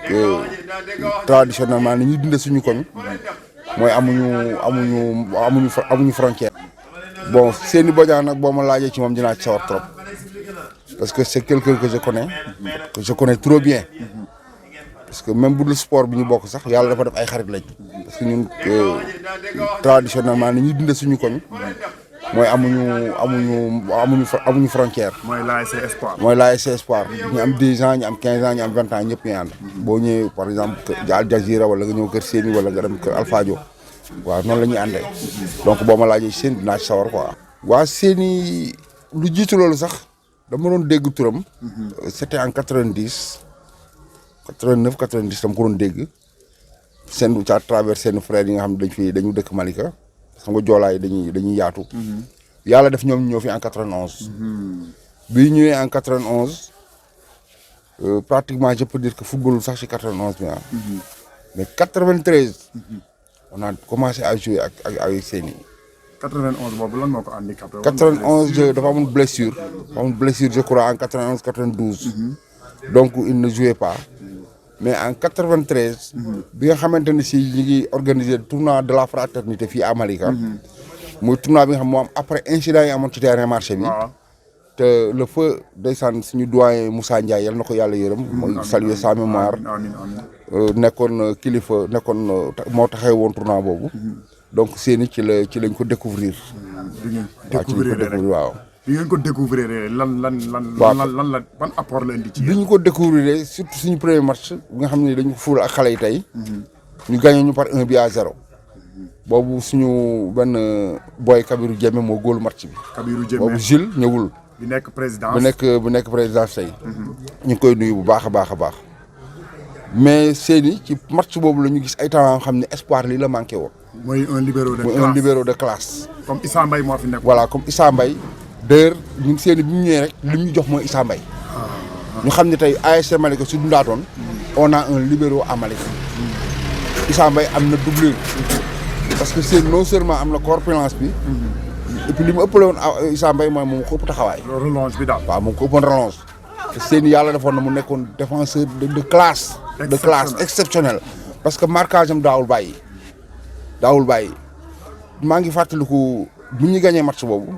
traditionnellement ni ñuy dundee suñu koñ. mooy amuñu frontière. bon Seny Bodian nag boo ma laajee ci moom dinaa ci sawar trop parce que c'est quelqu'un que je connais trop bien parce que même bu dul sport bi ñu bokk sax yàlla dafa def ay xarit lañ parce que ñun traditionnellement ni ñuy dundee suñu koñ mooy amuñu frontière. mooy l'ASC Espoir. mooy l'ASC Espoir ñu am 10 ans ñu am 15 ans ñu am 20 ans ñëpp ñu ànd. boo ñëwee par exemple Al Jazeera wala nga ñëw kër Seny wala nga dem kër Alpha Diop waaw noonu la ñuy àndee donc boo ma laajee Seny dinaa ci sawar quoi. waa Seny lu jiitu loolu sax dama doon dégg turam. c'était en 90 89 90 dama ko doon dégg seen à travers seen frères yi nga xam ne dañu dëkk Malika. xam nga joolaay dañuy yaatu. yàlla def ñoom ñëw fi en 91. bi ñëwee en 91 pratiquement je peux dire que football sax ci 91 bi mais 93. on a commencé à jouer avec Seny. 91 boobu lan moo ko handicapé. 91 dafa amoon blessure. Je crois en 91 92. donc il ne jouait pas. mais en 93. bi nga xamante ne si ñu ngi organiser tournoi de la fraternité fii à Malika. muy tournoi bi nga xam moo am après incident yi amoon ci terrain marché bi. te le feu ndeysaan suñu doyen Moussa Ndiaye yal na ko yàlla yërëm. mooy saluer sa mémoire. nekkoon kilifa moo taxee woon tournoi boobu. donc seeni ci lañ ko découvrir bi ngeen waaw ci lañ ko découvrir rek découvrir waaw bi ngeen ko découvrir lan waaw. la ban apport la indi ci bi yéen. ñu ko découvrir surtout suñu premier match bi nga xam ne dañu ko fuul ak xale yi tey ñu gagné ñu par 1-0 boobu suñu benn boy Kabirou Diémé moo góolu match bi Kabirou Diémé boobu Jules ñëwul bi nekk président bu nekk présidence tey ñu ngi koy nuyu bu baax a baax a baax mais seeni ci match boobu la ñu gis ay talent xam ne espoir lii la manqué woon mooy un libéro de mooy classe un libéro de classe comme Issa Mbaye moo fi nekk. voilà comme Issa Mbaye d'ailleurs ñun seeni bi ñu ñëwee rek li ñu jox mooy Issa Mbaye ñu xam ne tey ASC Malika su dundaatoon on a un libéro à Malika Issa Mbaye am na doublure parce que seen non seulement am na corpulence bi et puis li mu ëppale woon Issa Mbaye mooy moom ko ëpp taxawaay relonge bi daal. waaw moom ko ëppoon relance te seen yàlla defoon na mu nekkoon défenseur de classe de classe exceptionnel parce que marquage am daawul bàyyi maa ngi fàttaliku bu ñu gagné match boobu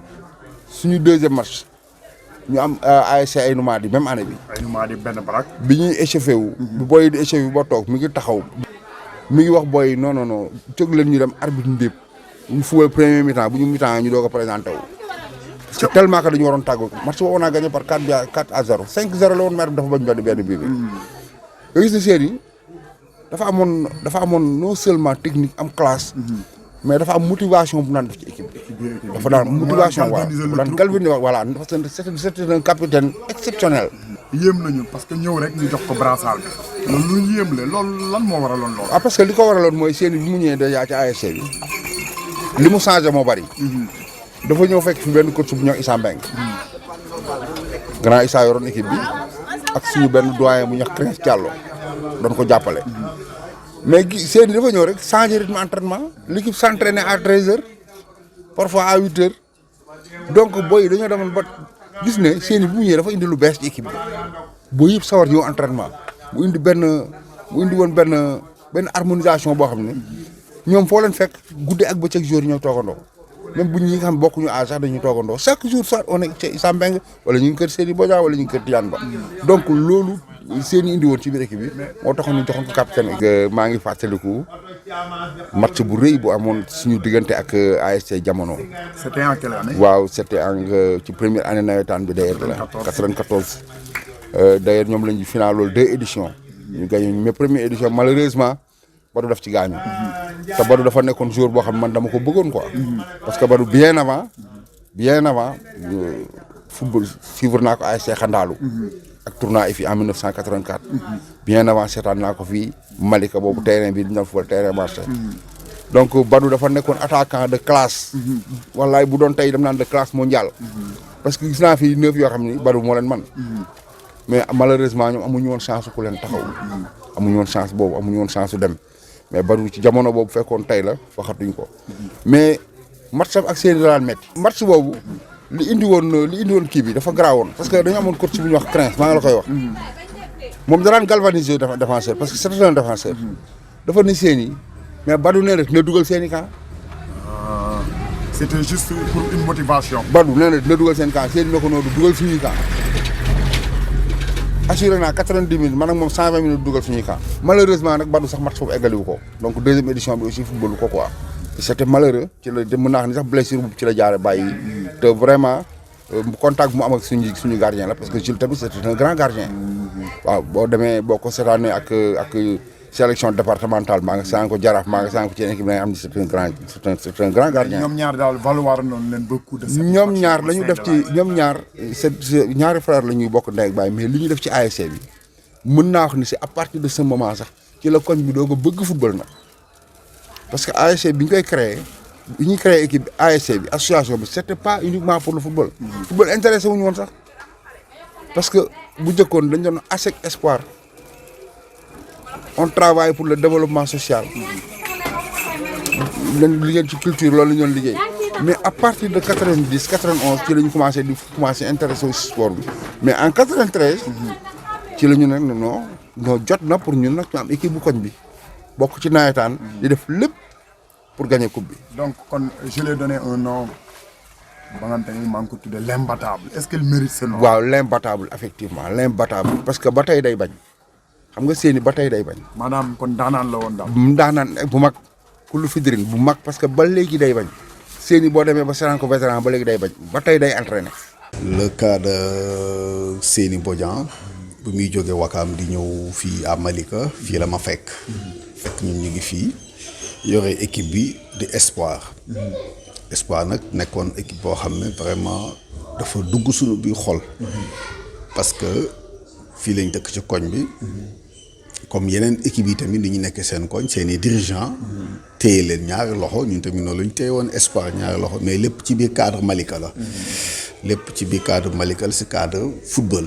suñu deuxième match ñu am ASC ay Noumadi même année bi ay numaa di benn barak. bi ñuy échauffé wu bu booy di échauffé wu ba toog mi ngi taxaw mi ngi wax booy non jóg leen ñu dem arbitre ndépp ñu fuwal premier mi-temps bu ñu mi-temps ñu doog a présenté wu parce que tellement que dañu waroon tàggu match boobu on a gagné par 4-0 5-0 la woon maire bi dafa bañ benn bii bi nga gis ne seen yi dafa amoon non seulement technique am classe mais dafa am motivation bu naan def ci équipe bi dafa daan motivation bu daan galvaniser voilà parce que c'est un capitaine exceptionnel yéem nañu parce que ñëw rek ñu jox ko brassard bi loolu lu ñu yéem la loolu lan moo waraloon loolu. parce que li ko waraloon mooy seen bi mu ñëwee déjà ci ASC bi li mu changé moo bari dafa ñëw fekk fi benn coach bu ñëw Issa Mbengue grand Issa yoroon équipe bi ak suñu benn doyen bu ñuy wax Prince Diallo doon ko jàppale mais seen dafa ñëw rek changer rythme entraînement l'équipe s'entraînait à 13h parfois à 8h donc booy dañoo demoon ba gis ne seen bu mu ñëwee dafa indi lu bees ci équipe bi booy yëpp sawar ñëw entraînement mu indi woon benn harmonisation boo xam ne ñoom foo leen fekk guddi ak bëccëg jour ñëw toogandoo même bu ñi nga xam bokkuñu âge sax dañuy toogandoo chaque jour soit on est chez Issa Mbengue wala ñu ngi kër Seydi Bodian wala ñu ngi kër Tidiane Ba donc loolu seen i indi woon ci biir équipe bi moo taxoon ñu joxoon ko capitaine. maa ngi fàttaliku match bu rëy bu amoon suñu diggante ak ASC Jamono. C'était en quelle année. waaw c'était ci première année nawetaan bi d'ailleurs la 94 d'ailleurs ñoom la ñu final loolu 2 éditions ñu gagné mais première édition malheureusement Badou daf ci gaañu te Badou dafa nekkoon joueur boo xam ne man dama ko bëggoon quoi parce que Badou bien avant football suivre naa ko ASC Xandaalu ak tournoi yi fii en 1984 bien avant seetaan naa ko fii Malika boobu terrain bi dañu football terrain marché donc Badou dafa nekkoon attaquant de classe wallaay bu doon tey dem naan de classe mondiale parce que gis naa fi 9 yoo xam ni Badou moo leen man mais malheureusement ñoom amuñu woon chance ku leen taxaw amuñu woon chance boobu amuñu woon chance su dem mais Badou ci jamono boobu fekkoon tey la waxatuñ ko mais match ak seen i daan métti match boobu li indi woon kii bi dafa garaawoon parce que dañu amoon coach bu ñuy wax Prince maa ngi la koy wax moom da daan galvaniser défenseur parce que c'est un défenseur dafa ne seen i mais Badou nee na dina dugal seen i camp. C'était juste pour une motivation. Badou nee na dina dugal seen camp seen i ne ko noonu dugal suñuy camp assuré naa 90 minutes man ak moom 120 minutes dugal suñuy camp malheureusement nag Badou sax match foofu eggaliwu ko donc deuxième édition bi aussi footballu ko quoi c'était malheureux ci la mën naa wax ni sax blessure bu ci la jaare bàyyi te vraiment contact bu mu am ak suñu gardien la parce que Jules tamit c'est un grand gardien waaw boo demee boo ko seetaanee ak sélection départementale maa nga saan ko Jaraaf maa nga saan ko ci équipe da nga am ni c'est un grand gardien. ñoom ñaar daal valoir noonu leen beaucoup de. ñoom ñaar la ñu def ci ñoom ñaar ñaari frère la ñuy bokk ndey ak baay mais li ñu def ci ASC bi mën naa wax ni c'est à partir de ce moment sax ci la koñ bi doo ko bëgg football nag parce que ASC bi ñu koy créé bi ñuy créé équipe bi ASC bi association bi c'était pas uniquement pour le football. football intéressé wuñu woon sax parce que bu njëkkoon dañ doon ASC Espoir. On travaille pour le développement social lañ liggéey ci culture loolu la ñu doon liggéey mais à partir de 90 91 ci la ñu commencé intéressé au sport bi mais en 93 ci la ñu ne non jot na pour ñun nag ñu am équipe bu koñ bi bokk ci nawetaan di def lépp pour gagner coupe bi. donc kon je lui ai donné un nom ba nga xamante ni maa ngi ko tuddee l'imbattable est-ce qu'il mérite ce nom. waaw l'imbattable effectivement l'imbattable parce que ba tey day bañ. xam nga seeni ba tey day bañ. maanaam kon daanaan la woon daal. daanaan bu mag kullu fidrin bu mag parce que ba léegi day bañ seeni boo demee ba seetaan ko vétéran ba léegi day bañ ba tey day entraîné. le cas de Seny Bodian bu muy jóge Wakaam di ñëw fii à Malika fii la ma fekk ñun ñu ngi fii yore équipe bi di Espoir Espoir nag nekkoon équipe boo xam ne vraiment dafa dugg suñu biir xol parce que fii lañ dëkk ci koñ bi comme yeneen équipe yi tamit ni ñu nekk seen koñ seeni dirigeant téye leen ñaari loxo ñun tamit noonu la ñu téye woon Espoir ñaari loxo mais lépp ci biir cadre Malika la lépp ci biir cadre Malika la si cadre football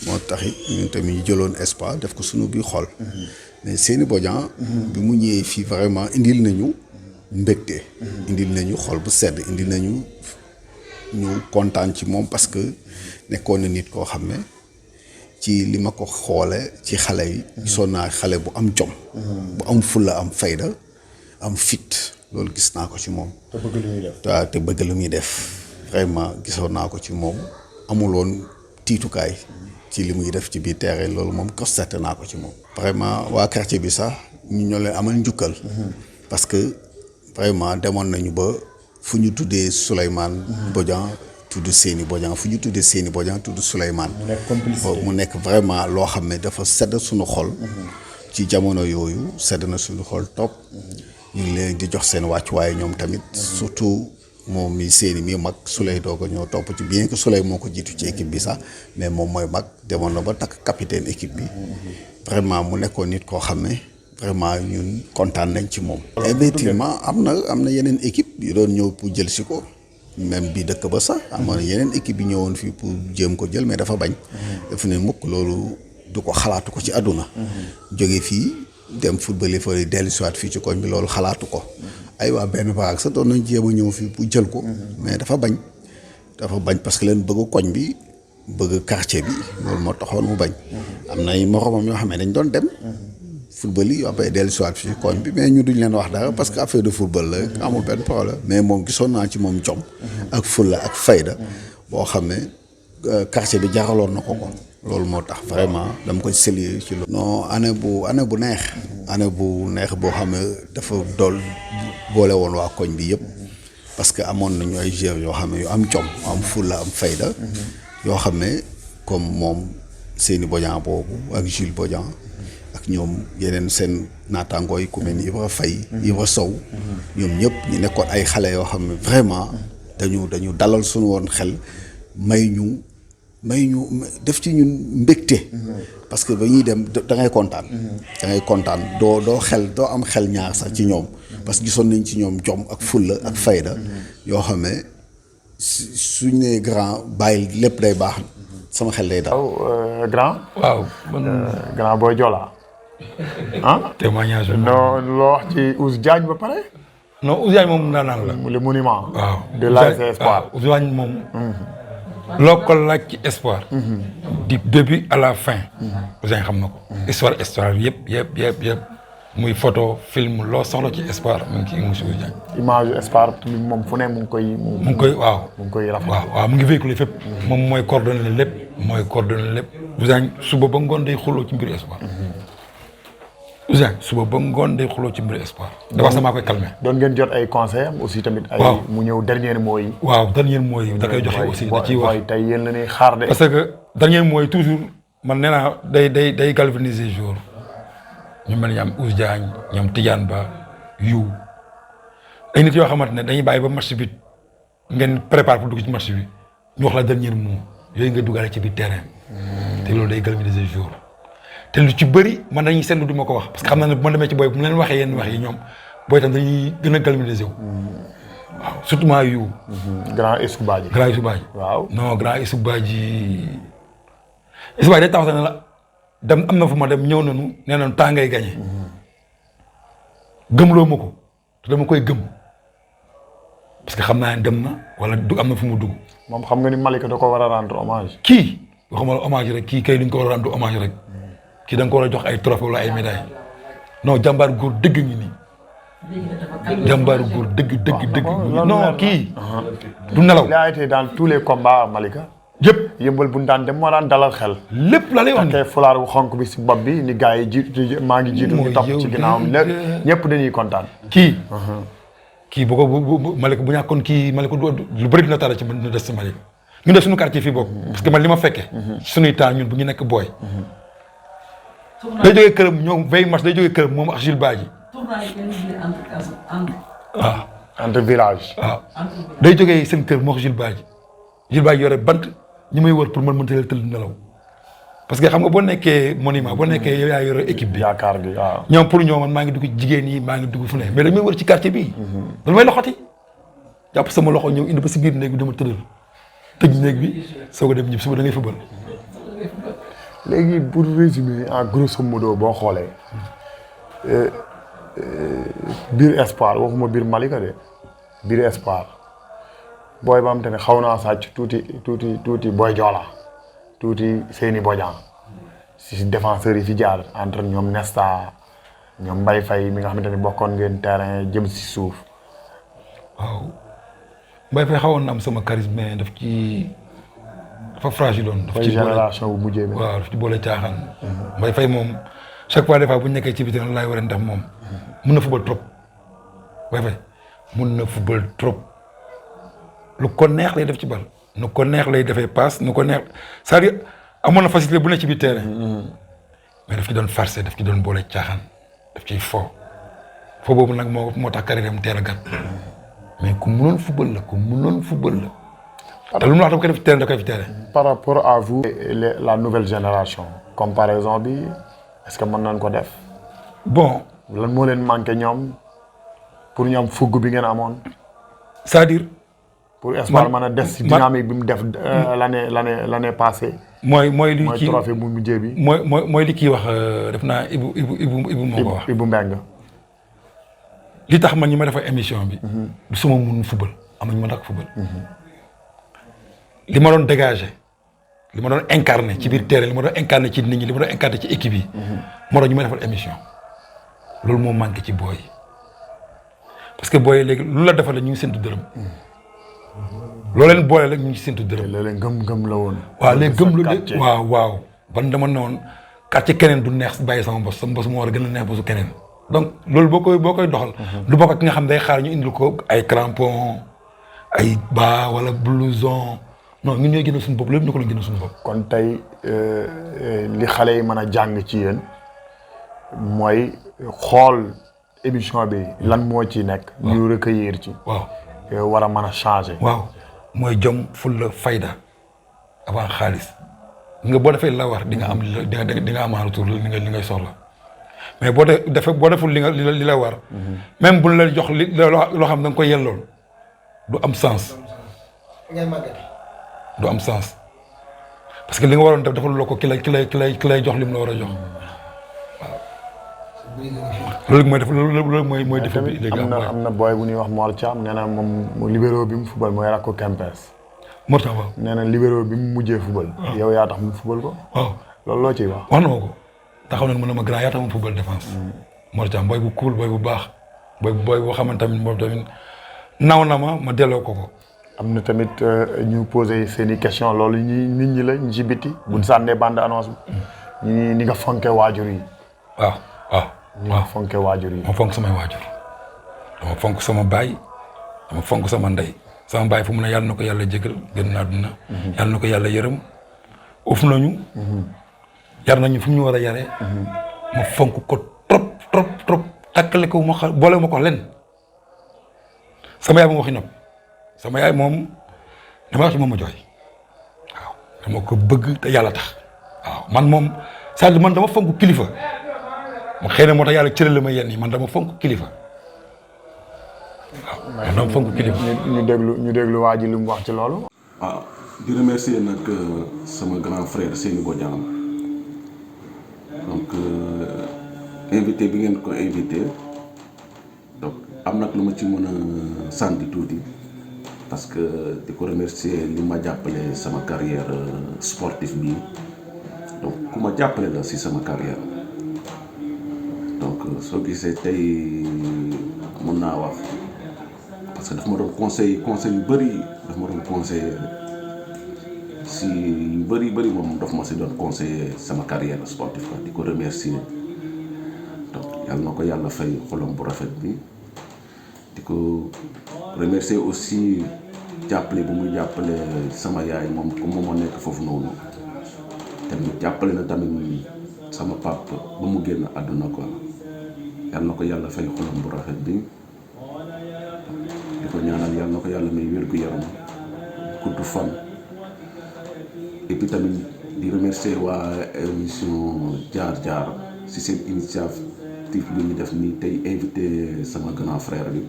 moo taxit ñun tamit ñu jëloon Espoir def ko suñu biir xol mais Seny Bodian bi mu ñëwee fii vraiment indil nañu mbégte indil nañu xol bu sedd indil nañu ñu kontaan ci moom parce que nekkoon na nit koo xam ne ci li ma ko xoole ci xale yi gisoon naa xale bu am jom bu am fulla am fayda am fit loolu gis naa ko ci moom te bëgg lu muy def waaw te bëgg lu muy def vraiment gisoon naa ko ci moom amuloon tiitukaay ci li muy def ci biir terrain loolu moom constaté naa ko ci moom vraiment waa quartier bi sax ñu ñoo leen amal njukkal parce que vraiment demoon nañu ba fu ñu tuddee Souleymane Bodian tudd Seny Bodian fu ñu tuddee Seny Bodian tudd Souleymane mu nekk vraiment loo xam ne dafa sedd suñu xol ci jamono yooyu sedd na suñu xol topp ñu ngi leen di jox seen wàccuwaay ñoom tamit surtout moom mi Seny mi mag Souley doog a ñëw topp ci bien que Souley moo ko jiitu ci équipe bi sax mais moom mooy mag demoon na ba takk capitaine équipe bi vraiment mu nekkoon nit koo xam ne vraiment ñun kontaan nañ ci moom. effectivement am na yeneen équipe yu doon ñëw pour jël si ko même bi dëkk ba sax amoon na yeneen équipe yi ñëwoon fii pour jéem ko jël mais dafa bañ. dafa ne mukk loolu du ko xalaatu ko ci àdduna. jóge fii dem football yi fa dellu si waat fii ci koñ bi loolu xalaatu ko. ay waa benn baraag sax doon nañ jéem a ñëw fii pour jël ko. mais dafa bañ parce que leen bëgg koñ bi bëgg quartier bi loolu moo taxoon mu bañ. am na ay moromam yoo xam ne dañ doon dem. football yi après dellu si waat fii koñ bi mais ñu duñ leen wax dara parce que affaire de football la amul benn problème mais moom gisoon naa ci moom jom ak fulla ak fayda boo xam ne quartier bi jaraloon na ko ko loolu moo tax vraiment dama koy saluer ci loolu. non année bu neex boo xam ne dafa dool boole woon waa koñ bi yëpp parce que amoon nañu ay joueurs yoo xam ne yu am jom am fulla am fayda yoo xam ne comme moom Seny Bodian boobu ak Jules Bodian ak ñoom yeneen seen naataangoo yi ku mel ni Ibra Faye Ibra Sow ñoom ñëpp ñu nekkoon ay xale yoo xam ne vraiment dañu dalal suñu woon xel may ñu def ci ñun mbégte parce que ba ñuy dem da ngay kontaan doo am xel ñaar sax ci ñoom parce que gisoon nañ ci ñoom jom ak fulla ak fayda yoo xam ne suñ nee grand bàyyil lépp day baax sama xel day dal. grand. waaw grand Boy Joola. témoignage bi. non loo wax ci Ousse Diagne ba pare. non Ousse Diagne moom naanaan la. le monument. waaw de l'ASC Espoir. Ousse Diagne moom. loo ko laaj ci Espoir. du début à la fin. Ousse Diagne xam na ko. histoire bi yëpp muy photo film loo soxla ci Espoir mu ngi ci Ousse Diagne. image Espoir moom fu ne mu ngi koy. waaw mu ngi koy rafetlu. waaw mu ngi véhiculé fépp. moom mooy coordonné lépp. Ousse Diagne suba ba ngoon day xuloo ci mbiru Espoir. Ousse Diagne suba ba ngoon day xuloo ci mbiru Espoir. dafa sama koy calmé. doon ngeen jot ay conseils am aussi tamit. waaw mu ñëw dernier mot yi. waaw dernier mot yi da koy joxe aussi da ciy wax. tey yéen la ñuy xaar de. parce que dernier mot yi toujours man nee naa day galvaniser jour ñu mel ni am Ousse Diagne ñoom Tidiane Ba yu ay nit yoo xamante ne dañuy bàyyi ba match bi ngeen prépare pour dugg ci match bi ñu wax la dernier mot yooyu nga duggaale ci biir terrain te loolu day galvaniser jour te lu ci bëri man dañuy seetlu du ma ko wax parce que xam naa ne bu ma demee ci booy bu mu leen waxee yenn wax yi ñoom booy tam dañuy gën a galvaniser wu waaw surtout maa yu. grand Issou Badji. waaw non grand Issou Badji day taxaw ne la. dem am na fu ma dem ñëw nañu nee nañu temps ngay gagné gëmloo ma ko te dama koy gëm parce que xam naa ne dem na wala du am na fu mu dugg. moom xam nga ni Malika da ko war a rendre hommage. kii waxuma la hommage rek kii kay duñ ko war a rendre hommage rek kii da nga ko war a jox ay trophée wala ay médailles non jàmbaar góor dëgg ngi nii. jàmbaar góor dëgg. non kii. du nelaw. il a été dans tous les combats Malika. yëpp. yëmbal bu ñu daan dem moo daan dalal xel. lépp la lay wax te fulaar bu xonk bi si bopp bi ni gars yi jiitu maa ngi jiitu ñu topp ci ginnaawam ñëpp dañuy kontaan. kii bu Malika bu ñàkkoon kii Malika lu bëri dina tara ci dina des ci Malika ñu def suñu quartier fii boobu. parce que man li ma fekkee. suñuy temps ñun bu ñu nekk booy. day jógee këram ñoom veille match day jógee këram moom ak Jules Badji. waaw. entre village. waaw day jógee seen kër moo ak Jules Badji. Jules Badji yore bant ñi may wër pour mën tëdd nelaw parce que xam nga boo nekkee monument boo nekkee yow yaa yore équipe bi. yaakaar bi waaw. ñoom pour ñoom man maa ngi dugg jigéen yi maa ngi dugg fu ne mais dañ may wër ci quartier bii. dañu may loxoti jàpp sama loxo ñëw indi ba si biir néeg bi dama tëddal tëj néeg bi soo ko dem ñib suba da ngay fubal. léegi pour résumer en grosso modo boo xoolee biir espoir waxuma biir Malika de biir espoir booy ba am te ne xaw naa sàcc tuuti Boy Joola tuuti Seyni Bodian si défenseurs yi fi jaar entre ñoom Nesta ñoom Mbaye Faye mi nga xamante ne bokkoon ngeen terrain jëm si suuf. waaw Mbaye Faye xawoon na am sama charisme mais dafa fragile woon. daf ci génération bu mujjee bi. waaw daf ci boole caaxaan. Mbaye Faye moom chaque fois des fois bu ñu nekkee ci biti lan laay war a ndax moom mun na football trop Mbaye Faye mun na football trop lu ko neex lay def ci bal nu ko neex lay defee passe nu ko neex c'est-à-dire amoon na facilité bu nekk ci biir terrain mais daf ci doon farcé daf ci doon boole caaxaan daf ciy fo boobu nag moo tax carrière am teel a gàtt mais ku mënoon football la te lu mu wax da koy def terrain da koy fi terrain. par rapport à vous. la nouvelle génération. comparaison bi est-ce que mën nañ ko def. bon lan moo leen manqué ñoom pour ñoom fugg bi ngeen amoon. c'est-à-dire. pour espoir mën a des si dynamique bi mu def l'année passée. mooy li mooy kii trophée bu mujjee bi. mooy li kii wax def naa Ibu moo ko wax. Ibu Mbeng. li tax man ñi ma defar émission bi. du sama mun football am nañu ma dakk football. li ma doon dégager li ma doon incarner ci biir terrain li ma doon incarner ci nit ñi li ma doon incarner ci équipe yi. moo tax ñu ma defal émission loolu moo manqué ci booy parce que booy léegi lu la defal la ñu ngi séntu dërëm. loo leen boole rek ñu ngi séntu dërëm. léeg-léeg ngëm-ngëm la woon. waaw léegi gëm la waaw ban dama ne woon quartier keneen du neex bàyyi sama bos moo war a gën a neex bosu keneen. donc loolu boo koy doxal. du bokk ak ki nga xam day xaar ñu indil ko ay crampon ay bas wala blouson non ñun ñooy génne suñu bopp lépp ñu ko doon génne suñu bopp. kon tey li xale yi mën a jàng ci yéen mooy xool émission bi lan moo ci nekk. ñu recueillir ci. waaw war a mën a changer. waaw mooy jom fulla fayda avant xaalis nga boo defee la war di nga am di nga am en retour li ngay soxla mais boo deful li la war. même bu la jox loo xam da nga koy yellool du am sens. du am sens parce que li nga waroon def defal loo ko ki lay jox li mu la war a jox waaw. loolu mooy def bi léegi am na booy bu ñuy wax Mor Thiam nee na moom libéro bi mu fubal mooy rakku Kempes. Mor Thiam waaw. nee na libéro bi mu mujjee fubal. yow yaa tax mu fubal ko. waaw loolu loo ciy wax. wax na ma ko taxaw nañ mën na ma grand yaa tax mu fubal défense. Mor Thiam booy bu cool booy bu baax booy boo xamante tamit moom tamit naw na ma delloo ko. am na tamit ñu posé seen i question loolu nit ñi la ñu ci biti. buñ sànnee bande annonce bi. ni nga fonke waajur yi. waaw. ni nga fonke waajur yi. dama fonk samay waajur dama fonk sama baay dama fonk sama ndey sama baay fu mu ne yàlla na ko yàlla jégal gën na àdduna. yàlla na ko yàlla yërëm. uf nañu. yar nañu fu mu ñu war a yaree. ma fonk ko trop takkale ko boole ma ko len sama yaay moom waxi nopp sama yaay moom dama wax ci moom ma jooy waaw dama ko bëgg te yàlla tax waaw man moom c'est-à-dire man dama fonk kilifa ma xëy na moo tax yàlla cërale ma yenn yi man dama fonk kilifa waaw man dama fonk kilifa. ñu déglu waa ji lu mu wax ci loolu. waaw di remercier nag sama grand frère Seyni Bodian donc invité bi ngeen ko invité donc am nag lu ma ci mën a sànni tuuti parce que di ko remercier li ma jàppale sama carrière sportive bi donc ku ma jàppale la si sama carrière donc soo gisee tey mën naa wax parce que daf ma doon conseil yu bëri daf ma doon conseiller si yu bëri moom daf ma si doon conseiller sama carrière sportive quoi di ko remercier donc yàlla na ko yàlla fay xolam bu rafet bi di ko remercier aussi jàppale bu muy jàppale sama yaay moom comme moom moo nekk foofu noonu tamit jàppale na tamit sama papa ba mu génn àdduna quoi yàlla na ko yàlla fay xolam bu rafet bi di ko ñaanal yàlla na ko yàlla may wér-gu-yaram gudd fan et puis tamit di remercier waa émission Jaar Jaar si seen initiative bi ñu def nii tey invité sama grand frère bi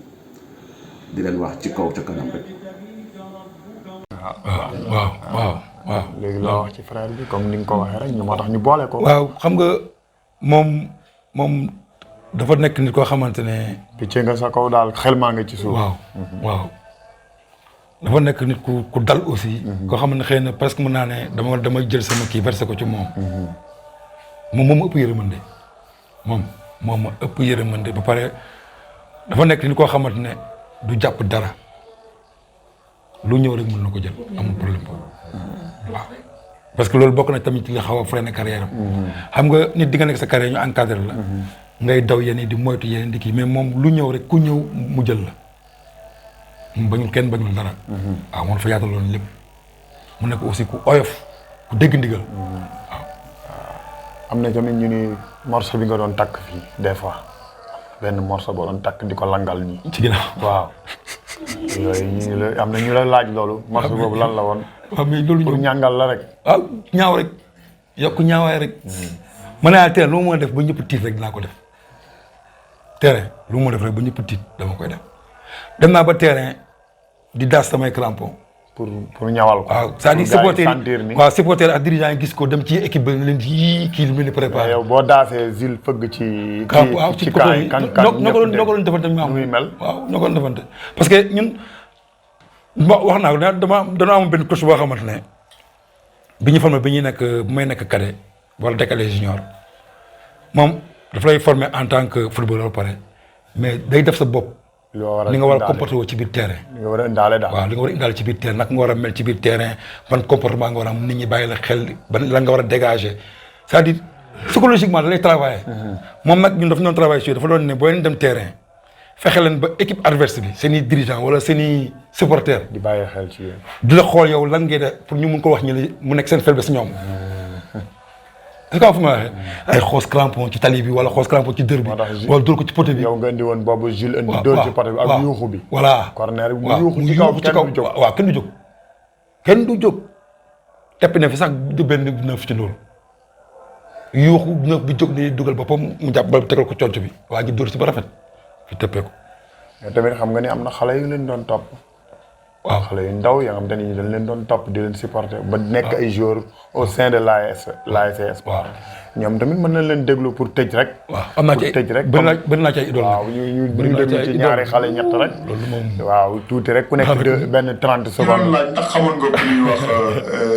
di leen wax ci kaw ca kanam rek. waaw. léegi loo wax ci frère bi comme ni nga ko waxee rek ñu moo tax ñu boole ko. waaw xam nga moom dafa nekk nit koo xamante ne. picc nga sa kaw daal xel maa nga ci suuf. waaw dafa nekk nit ku dal aussi. koo xam ne xëy na presque mën naa ne dama jël sama kii versé ko ci moom. moom ma ëpp yërmande moom ma ëpp yërmande ba pare dafa nekk nit koo xamante ne du jàpp dara lu ñëw rek mën na ko jël amul problème waaw. parce que loolu bokk na tamit ci li xaw a freiné carrière am. xam nga nit di nga nekk sa carrière ñu encadré la. ngay daw yeneen di moytu yeneen di kii mais moom lu ñëw rek ku ñëw mu jël la. bañul kenn bañul dara. waaw moom dafa yaataloon lépp mu nekk aussi ku oyof ku dégg ndigal. waaw. am na tamit ñu ni morceau bi nga doon takk fii des fois benn morceau boo doon takk di ko langal nii. ci ginnaaw waaw. yooyu am na ñu la laaj loolu. morceau boobu lan la woon. waaw mais loolu pour ñàngal la rek. waaw ñaaw rek yokk ñaawaay rek. mën naa teel lu mu mën a def ba ñëpp tiit rek dinaa ko def terrain lu mu mën a def rek ba ñëpp tiit dama koy def dem naa ba terrain di daas samay crampon. pour ñawal ko. waaw c'est-à-dire supporter ak dirigeant yi gis ko dem ci équipe bi leen yii kii lu mel ni préparé. yow boo daasee Zil fëgg ci. waaw ci côté noo ko doon defante ñu am. muy mel waaw noo ko doon defante parce que ñun wax naa ko dama am benn coach boo xamante ne bi ñu formé bi ñuy nekk bu may nekk cadet wala décalé junior moom daf lay former en tant que footballeur ba pare mais day def sa bopp. li nga war a comporté woo ci biir terrain. li nga war a indaale daal. waaw li nga war a indaale ci biir terrain nag nga war a mel ci biir terrain ban comportement nga war a am nit ñi bàyyi la xel ban lan nga war a dégager c'est-à-dire psychologiquement da lay travailler. moom nag ñun dafa doon travailler si dafa doon ne boo leen dem terrain fexe leen ba équipe adverse bi seen i dirigeant wala seen i supporter di bàyyi xel ci yéen. di la xool yow lan ngay def pour ñu mun ko wax ñu mu nekk seen faiblesse ñoom. est-ce que fu ma waxee ay xoos crampon ci tali bi wala xoos crampon ci dër bi. wala dóor ko ci poteau bi. yow nga indi woon boobu Jules indi dóor ci poteau bi ak yuuxu bi. voilà corner bi mu yuuxu ci kaw kenn du jóg. waaw kenn du jóg tepp na fi sax du benn neuf ci loolu yuuxu neuf bi jóg ni dugal boppam mu jàpp ba tegal ko conc bi waa ji dóor si ba rafet fi teppee ko. mais tamit xam nga ni am na xale yu leen doon topp. waaw xale yu ndaw yaa nga xam ne dañ leen doon topp di leen supporter ba nekk ay joueurs au sein de l'ASC Espoir. ñoom tamit mën nañ leen déglu pour tëj rek. waaw am naa ci tëj rek bëri naa ci ay idole. waaw ñu déglu ci ñaari xale ñett rek. loolu moom waaw tuuti rek ku nekk benn 30 secondes. laaj ndax xamoon nga ku ñuy wax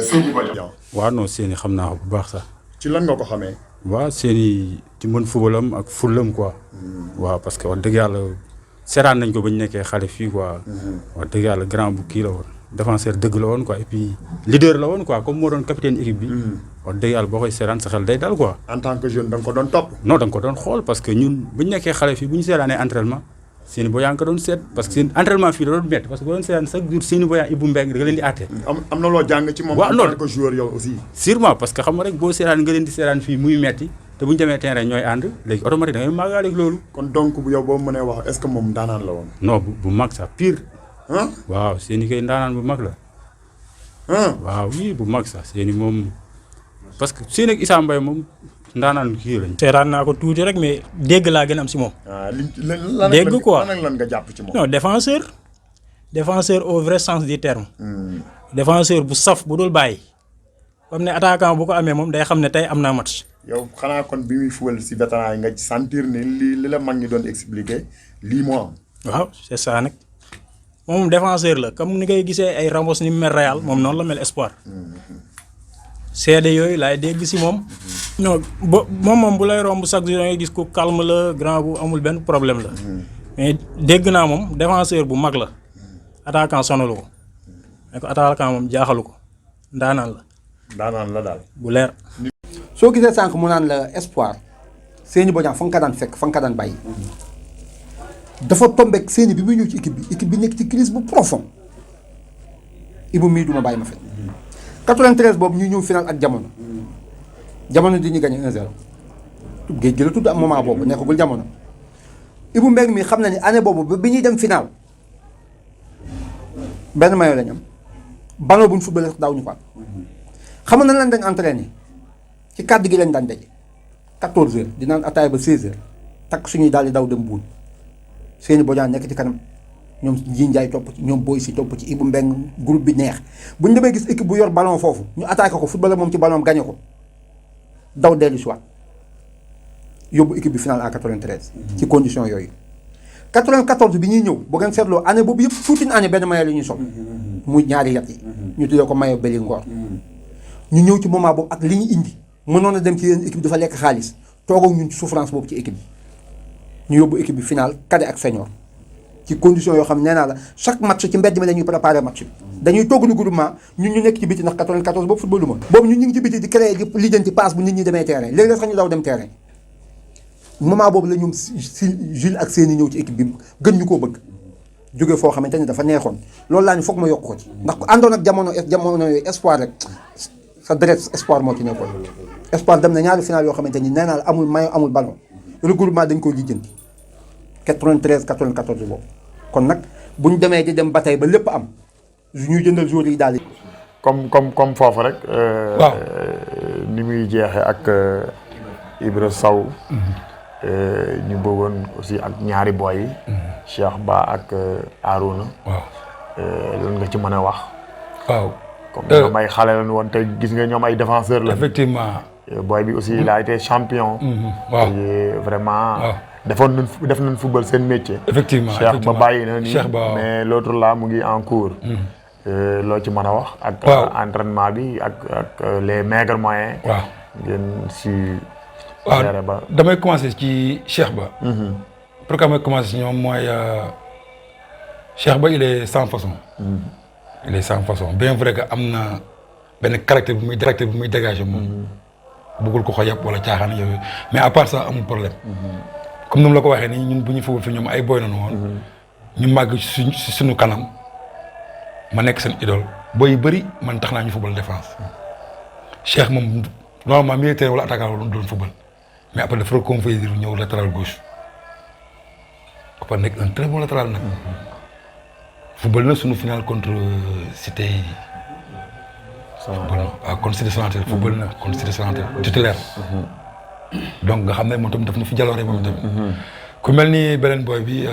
Seny Badiane. waaw non Seny xam naa ko bu baax sax. ci lan nga ko xamee. waaw Seny ci mën fubalam ak fullam quoi. waaw parce que wax dëgg yàlla. seetaan nañ ko ba ñu nekkee xale fii quoi. wax dëgg yàlla grand bu kii la woon. défenseur dëgg la woon quoi et puis leader la woon quoi comme moo doon capitaine équipe bi. wax dëgg yàlla boo koy seetaan sa xel day dal quoi. en tant que jeune da nga ko doon topp. non da nga ko doon xool parce que ñun bu ñu nekkee xale fii bu ñu seetaanee entraînement Seny Badiane ko doon seet parce que seen entraînement fii da doon métti parce que boo doon seetaan chaque jour Seny Badiane Ibou Mbengue da nga leen di àtte. am na loo jàng ci moom. waaw en tant que joueur yow aussi. sûrement parce que xam nga rek boo seetaan nga leen di seetaan fii muy metti te bu ñu demee terrain ñooy ànd léegi automatique da ngay màggaale ak loolu. kon donc bu yow boo mënee wax est-ce que moom ndaanaan la woon. non bu mag sax pire. waaw Seny kay ndaanaan bu mag la. waaw oui bu mag sax Seny moom parce que Seny ak Issa Mbaye moom ndaanaan kii lañ. seetaan naa ko tuuti rek mais dégg laa gën a am si moom. dégg quoi lan nga jàpp ci moom. non défenseur au vrai sens du terme. défenseur bu saf bu dul bàyyi. comme ne attaquant bu ko amee moom day xam ne tey am naa match. yow xanaa kon bi muy fuwal si vétéran yi nga sentir ni li la mag ñi doon expliquer lii moo am. waaw c'est ça nag moom défenseur la comme ni ngay gisee ay Ramos ni mu mel Real moom noonu la mel Espoir. seede yooyu laay dégg si moom. non moom bu lay romb chaque jour da ngay gis ku calme la grand bu amul benn problème la. mais dégg naa moom défenseur bu mag la. attaquant sonalu ko. mais ko attaquant moom jaaxalu ko. ndaanaan la daanaan la daal. bu leer. soo gisee sànq mu naan la espoir Seny Bodian fa nga ko daan fekk fa nga ko daan bàyyi dafa tombé Seny bi muy ñëw ci équipe bi nekk ci crise bu profond Ibou mii duma bàyyi ma fen 93 boobu ñu ñëw final ak jamono di ñu gagné 1-0 géej gi la tudd am moment boobu nekkagul jamono Ibou Mbengue mi xam na ni année boobu bi ñuy dem final benn maillot lañ am ballon bu ñu footballé daaw ñu ko am xam nga nan lañ dañ entraîné ci kàddu gi lañ daan daje 14h di naan ataaya ba 16h takk suñuy daal di daw dem buun Seny Bodian nekk ci kanam ñoom Nji Ndiaye topp ci ñoom Boy Si topp ci Ibou Mbengue groupe bi neex bu ñu demee gis équipe bu yor ballon foofu ñu attaqué ko footballé moom ci ballon gagné ko daw dellu si waat yóbbu équipe bi final à 93. ci condition yooyu. 94 bi ñuy ñëw bu ngeen seetloo année boobu yëpp toute une année benn maillot la ñuy sol. muy ñaari yat yi. ñu tuddee ko maillot Beli Ngor. ñu ñëw ci moment boobu ak li ñu indi mënoon a dem ci yeneen équipe dafa lekk xaalis toogoo ñun ci souffrance boobu ci équipe bi ñu yóbbu équipe bi final cadet ak senior. ci condition yoo xam ne nee naa la chaque match ci mbedd mi dañuy préparer match bi dañuy togg lu groupement ñun ñu nekk ci biti ndax 94 boobu footballu ma boobu ñun ñu ngi ci biti di créer di lijjanti passe bu nit ñi demee terrain léegi sax ñu daw dem terrain moment boobu la ñoom si Jules ak Seny ñëw ci équipe bi gën ñu koo bëgg jóge foo xamante ni dafa neexoon loolu laa ni foog ma yokk ko ci ndax ku àndoon ak jamono yooyu espoir rek sa deret espoir moo ci nekkoon espoir dem na ñaari final yoo xamante ni nee naa la amul maillot amul ballon regroupement dañ koo lijjanti 93 94 boobu kon nag bu ñu demee di dem ba tey ba lépp am ñu jëndal jour yi daal di. comme foofu rek. waaw ni muy jeexee ak Ibra Sow. ñu bëggoon aussi ak ñaari boy yi. Cheikh Ba ak Arouna. waaw. loolu nga ci mën a wax. waaw. comme ñoom ay xale lañu woon te gis nga ñoom ay défenseur la. effectivement. boy bi aussi il a été champion. waaw vraiment. waaw. def nañ football seen métier. effectivement Cheikh Ba bàyyi na nii Cheikh Ba waaw. mais l'autre là mu ngi en cours. loo ci mën a wax. ak entraînement bi ak les maigres moyens. waaw ngeen si. waaw damay commencer ci Cheikh Ba. pourquoi may commencer ci ñoom mooy Cheikh Ba il est sans façon. il est sans façon bien vrai que am na benn caractère bu muy dégager moom. bëggul ko yàpp wala caaxaan yooyu mais à part ça amul problème. comme ni mu la ko waxee nii ñun bu ñu fubal fi ñoom ay boy nañu woon. ñu màgg si suñu kanam ma nekk seen idole boy yu bëri man tax naa ñu fubal défense. Cheikh moom normalement militaire wala attaquant wala doon fubal mais après dafa reconvertir ñëw latéral gauche après nekk un très bon latéral nag. fubal na suñu final contre Cité. waaw kon Cité Sonatel football na kon Cité Sonatel titulaire. donc nga xam ne moom tamit daf na fi jaloore moom tamit. ku mel ni beneen boy bi.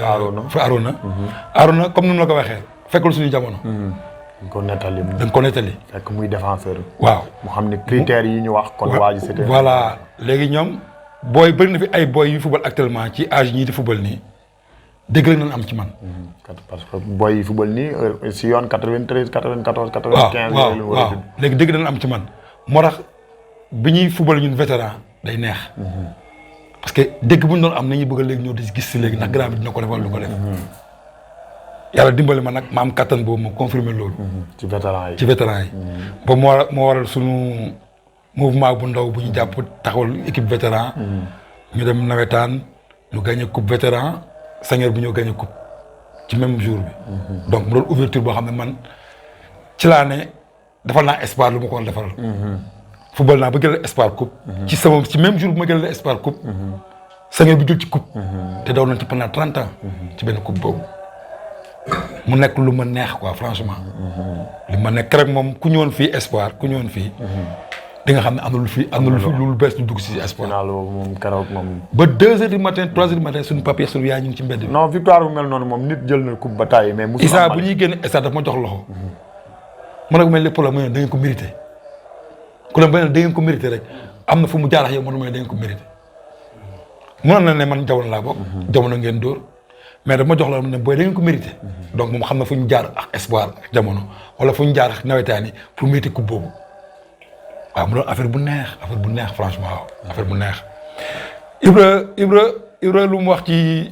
Arouna comme ni mu la ko waxee fekkul suñu jamono. dañ ko nettali. dañ ko nettali. fekk muy défenseur. waaw mu xam ne critères yi ñu wax. kon waa ji c'était. voilà léegi ñoom booy bëri na fi ay boy yu football actuellement ci âge ñii di football nii dégg nañ am ci man. parce que boy yi football nii si yoon 93 94 95. waaw léegi dégg nañ am ci man moo tax bi ñuy football ñun vétéran day neex. parce que dégg bu ñu doon am nañu bëgg a léegi ñëw di gis si léegi ndax grand bi dina ko defal lu ko def. yàlla dimbali ma nag ma am kattan boobu ma confirmer loolu. ci vétéran yi ci vétéran yi. ba moo waral sunu mouvement bu ndaw bu ñu jàpp taxawal équipe vétéran. ñu dem nawetaan ñu gagné coupe vétéran senior bi ñoo gagné coupe ci même jour bi. donc mu doon ouverture boo xam ne man ci laa ne defal naa espoir lu ma ko war defal. football naa ba jël espoir coupe. ci même jour bu ma jël espoir coupe. senior bi jël ci coupe. te daw nañ ci pendant 30 ans. ci benn coupe boobu. mu nekk lu ma neex quoi franchement. li ma nekk rek moom ku ñëwoon fii espoir ku ñëwoon fii. di nga xam ne am na lu bees lu dugg si espoir. final boobu moom keroog moom. ba 2h du matin 3h du matin suñu papier suñu yaay ñu ngi ci mbedd bi. non victoire bu mel noonu moom nit jël na coupe ba taay mais. musu Issa bu ñuy génn stade daf ma jox loxo. man nag lépp la ma ne da ngeen ko mérité. ku la ma ne da ngeen ko mérité rek am na fu mu jaar ak yow man ma ne da ngeen ko mérité. mënoon na ne man jamono laa bokk. jamono ngeen dóor. mais dama jox la ne booy da ngeen ko mérité. donc moom xam na fu ñu jaar ak espoir ak jamono wala fu ñu jaar ak nawetaan yi pour mérité coupe boobu waaw mu doon affaire bu neex franchement waaw affaire bu neex. Ibra lu mu wax ci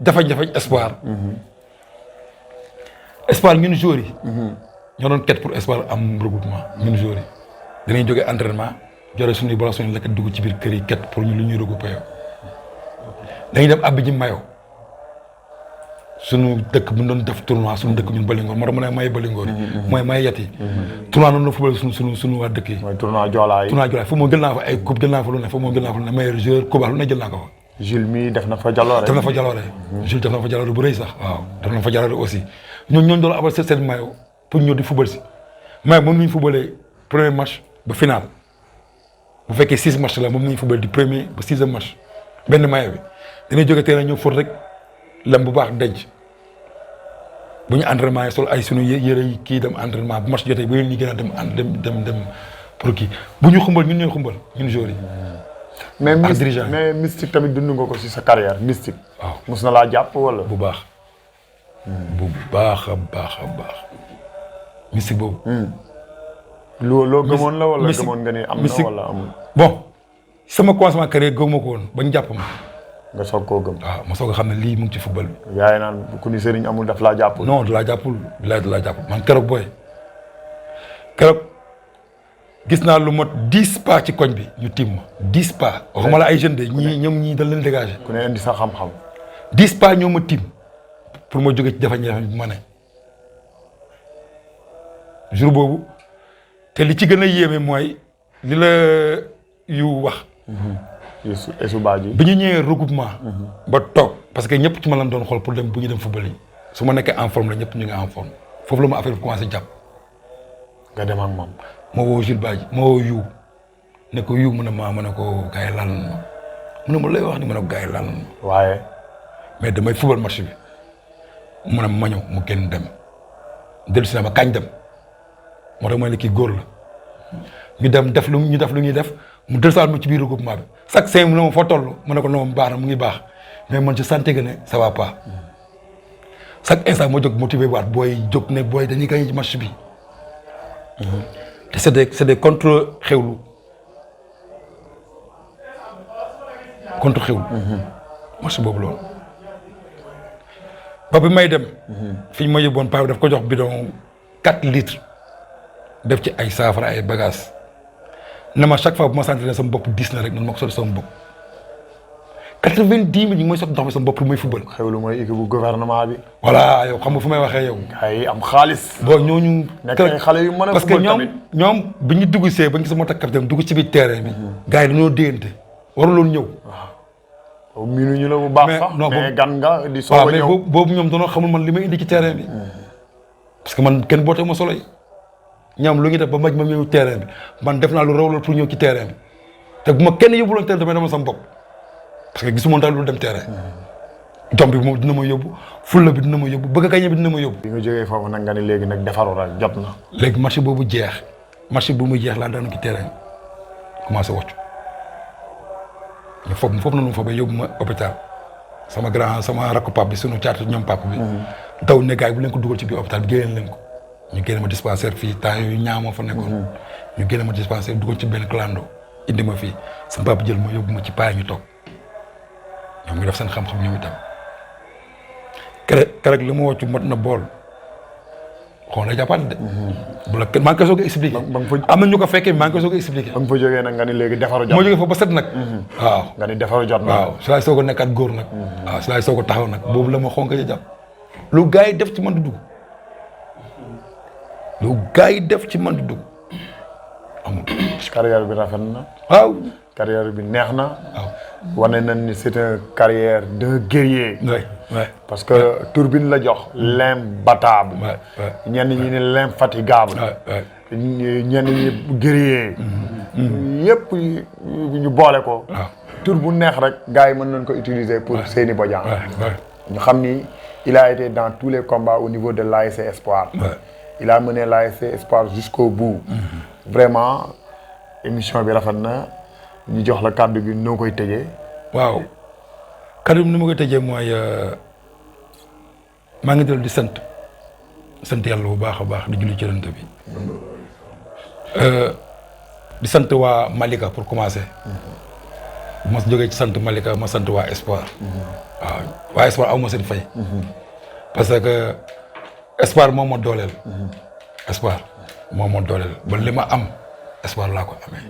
jafe-jafe espoir. espoir ñun joueurs yi. ñoo doon ket pour espoir am regroupement ñun joueurs yi dinañ jógee entraînement jore suñuy bala suñu lekk dugg ci biir kër yi ket pour ñu lu ñuy regroupé yow dañuy dem abbi ji mayo suñu dëkk bu ñu doon def tournoi suñu dëkk ñun Balingoor moo tax mu ne maye Balingoor yi mooy maye yet yi tournoi noonu la football suñu waa dëkk yi mooy tournoi Joola yi foofu moom jël naa fa ay coupe jël naa fa lu ne foofu moom jël naa fa lu ne meilleur joueur coupe lu ne jël naa ko fa Jules mi def na fa jaloore Jules def na fa jaloore bu rëy sax waaw def na fa jaloore aussi ñooñu doon abal seen mayo pour ñëw di football si mayo moom nañu footballee premier match ba final bu fekkee 6 match la moom nañu football di premier ba 6e match benn mayo bi dañuy jóge terrain ñëw fóot rek lem bu baax denc bu ñu entraînement yi sol ay sunu yére yi kii dem entraînement bu match jotee ba yéen ñi gën a dem pour kii bu ñu xumbal ñun ñooy xumbal ñun joueurs yi. mais mystique tamit dund nga ko ci sa carrière mystique. waaw mos na laa jàpp wala. bu baax. bu baax a baax mystique boobu. loo gëmoon la wala gëmoon nga ni am na wala amul. bon sama commencement carrière gëmuma ko woon bañ jàpp ma. nga soog koo gëm. waaw ma soog a xam ne lii mu ngi ci football bi. yaay naan ku ni sëriñ amul daf laa jàppul. non da laa jàppul da laa jàppul man keroog booy keroog gis naa lu mot 10 pas ci koñ bi ñu tiim ma 10 pas waxuma la ay jeunes de ñii dañ leen dégager. ku ne indi sa xam-xam. 10 pas ñoo ma tiim pour ma jóge ci jafe-jafe bi ma ne jour boobu te li ci gën a yéeme mooy li la yu wax. Esu Badji bi ñu ñëwee regroupement. ba toog parce que ñëpp ci ma lan doon xool pour dem bu ñu dem football yi su ma nekkee en forme la ñëpp ñu ngi en forme foofu la ma affaire bi commencé jàpp. nga dem ak moom. ma woo Jules Badji ma woo yu ne ko yu mu ne ko gars yi laal na ma mu ne ma lay wax ni ma ne ko gars yi laal na ma. waaye. mais damay football match bi mu ne ma ñëw mu génn dem dellu si na ma kañ dem moo tax ma ne kii góor la ñu dem def lu ñuy def. mu dellusiwaat ma ci biir regroupement bi chaque 5 mu ne ma foo toll ma ne ko non baax na mu ngi baax mais man ci santé que ne ça va pas chaque instant ma jóg motivé waat booy jóg ne booy dañuy gagné ci match bi te c'est des contre xewlu match boobu loolu ba bi may dem fi ñu ma yóbboon paa bi daf ko jox bidon 4 litres def ci ay saafara ay bagages ne ma chaque fois bu ma sentir ne sama bopp diis na rek noonu ma ko sotti sama bopp 90 000 ñu ngi may sotti ndox mi sama bopp lu muy football. xewlu mooy équipe bu gouvernement bi. voilà yow xam nga fu may waxee yow. ay am xaalis. bon ñooñu. nekk ay xale yu mën a parce que ñoom bi ñu dugg see ba ñu gis moo tax capitaine dugg ci biir terrain bi. gars yi dañoo déggante waruloon ñëw. waaw miinuñu la bu baax sax. mais gan nga di soog a ñëw mais boobu ñoom dañoo xamul man li may indi ci terrain bi. parce que man kenn bootee ma solo yi. ñoom lu ñu def ba maj ma ñëw terrain bi man def naa lu raw loolu pour ñëw ci terrain bi te bu ma kenn yóbbuloon terrain damay demal sama bopp parce que gisuma daal lu dem terrain jom bi moom dina ma yóbbu fulla bi dina ma yóbbu bëgg a gañe bi dina ma yóbbu. bi nga jógee foofu nag nga ne léegi nag defaru rek jot na. léegi match boobu jeex match bu muy jeex laa daanu ci terrain bi commencé wocc mais foofu noonu fa ba yóbbu ma hôpital sama rakku pap bi sunu caatu ñoom pap bi daw ne gars yi bu leen ko dugal ci biir hôpital bi génneen leen ko. ñu génne ma dispensaire fii temps yooyu ñaamoo fa nekkoon. ñu génne ma dispensaire dugal ci benn clando indi ma fii sama papa jël ma yóbbu ma ci paay ñu toog ñoom ñu def seen xam-xam ñoom itam. keroog li ma wocc mot na bool xaw na jàppaat de. bu la maa ngi koy soog a expliqué. am na ñu ko fekkee maa ngi koy soog a expliqué. ba nga fa jógee nag nga ni léegi defaru jot. moo jógee foofu ba set nag. waaw nga ni defaru jot na. waaw si laay soog a nekkaat góor nag. waaw si laay soog a taxaw nag boobu la ma xonk a jàpp lu gars yi def ci man du dugg. lu gars yi def ci man di dugg amul. carrière bi rafet na. waaw. carrière bi neex na. waaw. wane nañ ni c'est une carrière d'un guerrier. oui parce que tur bi ñu la jox. l'imbattable. ñenn ñi ne l'infatigable. ñenn ñi guerrier. yëpp ñu boole ko. tur bu neex rek gars yi mën nañ ko utiliser pour Seny Bodian. ñu xam ni il a été dans tous les combats au niveau de l'ASC Espoir. il a mené l'ASC Espoir jusqu'au bout. vraiment émission bi rafet na ñu jox la kàddu gi noo koy tëjee. waaw kàddu gi ni ma koy tëjee mooy maa ngi dellu di sant yàlla bu baax a baax di julli ci Yonent bi di sant waa Malika pour commencer. ma jógee ci sant Malika ma sant waa Espoir. waaw waa Espoir aw ma seen fay. parce que Espoir moom ma dooleel. espoir moo ma dooleel ba li ma am espoir laa ko amee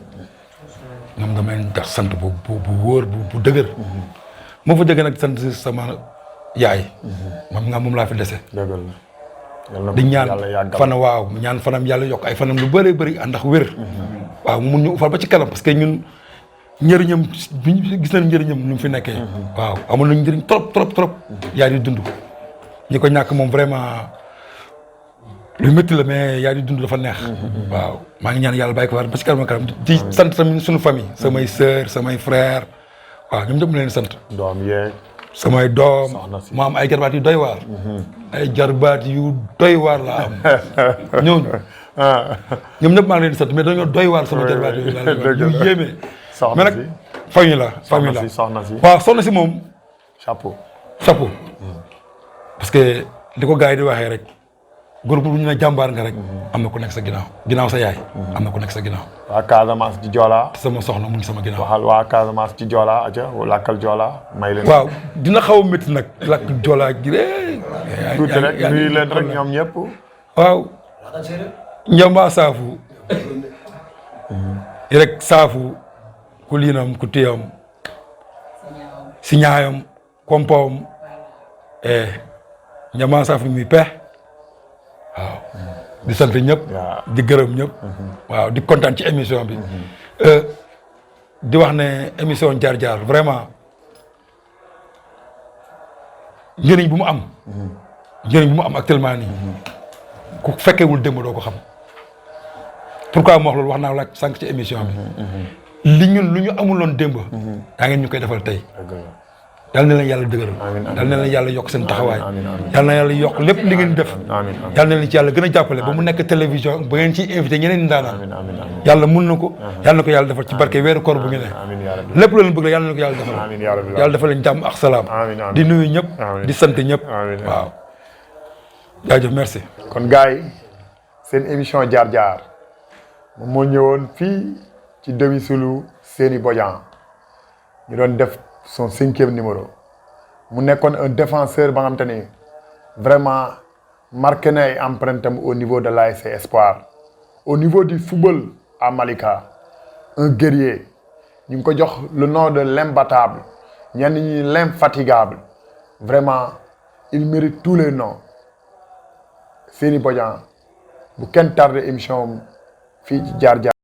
ñoom dama leen tax sant bu wóor bu dëgër. moo fa jógee nag sant sama yaay. moom laa fi dese. di ñaan fana waaw ñaan fanam yàlla yokk ay fanam lu bëree bëri ànd ak wér. waaw mu mun ñu ufal ba ci kanam parce que ñun njëriñam gis nañ njëriñam ñu fi nekkee. waaw amul nañ njëriñ trop. yaa di dund ñi ko ñàkk moom vraiment lu métti la mais yaa di dund dafa neex. waaw maa ngi ñaan yàlla bàyyi ko war ba ci kanam di sant tamit suñu famille. samay sœur samay frère waaw ñoom ñëpp mu leen sant. doom yeeg. samay doom ma am ay jarbaat yu doy waar. ay jarbaat yu doy waar laa am ñooñu. ñoom ñëpp maa ngi leen di sant mais dañoo doy waar sama jarbaat yooyu laa leen yu yéeme. mais nag famille la soxna si waaw soxna si moom. chapeau. parce que li ko gars yi di waxee rek groupe bu ñu ne jàmbaar nga rek. am na ku nekk sa ginnaaw sa yaay. am na ku nekk sa ginnaaw. waa Casamance ci Joola. sama soxna mu ngi sama ginnaaw. waxal waa Casamance ci Joola aja lakkal Joola may leen. waaw dina xaw a métti nag lakk Joola gi tuuti rek nuyu leen rek ñoom ñëpp. waaw. njamba saafu. rek saafu. ku liinam ku tiyam. si ñaayam kompawam. njamba saafu mi pex. waaw di sant ñëpp. di gërëm ñëpp. waaw di kontaan ci émission bi. di wax ne émission jaar-jaar vraiment njëriñ bu mu am. njëriñ bu mu am actuellement nii. ku fekkewul démb doo ko xam. pourquoi ma wax loolu wax naa la sànq ci émission bi. li ñun lu ñu amuloon démb. yaa ngeen ñu koy defal tey. yal na leen yàlla dëgëral. yal na leen yàlla yokk seen taxawaay. yal na yàlla yokk lépp li ngeen def. yal na leen ci yàlla gën a jàppale ba mu nekk télévision ba ngeen ciy invité ñeneen ndaanaan. yàlla mun na ko. yal na ko yàlla defal ci barke weeru koor bu ñu ne. lépp loo leen bëgg la yal na ko yàlla defal. yàlla defal leen jàmm ak salaam. di nuyu ñëpp. di sant ñëpp. waaw. jaajëf merci. kon gars yi seen émission jaar-jaar moom moo ñëwoon fii ci domicile Seny Bodian ñu doon def son 5e numéro mu nekkoon un défenseur ba nga xamante ni vraiment marqué na ay empreinte am au niveau de l'ASC Espoir au niveau du football à Malika un guerrier ñu ngi ko jox le nom de l'imbattable ñenn ñi l'infatigable vraiment il mérite tous les noms Seny Bodian bu kenn tardé émission fii ci jaar-jaar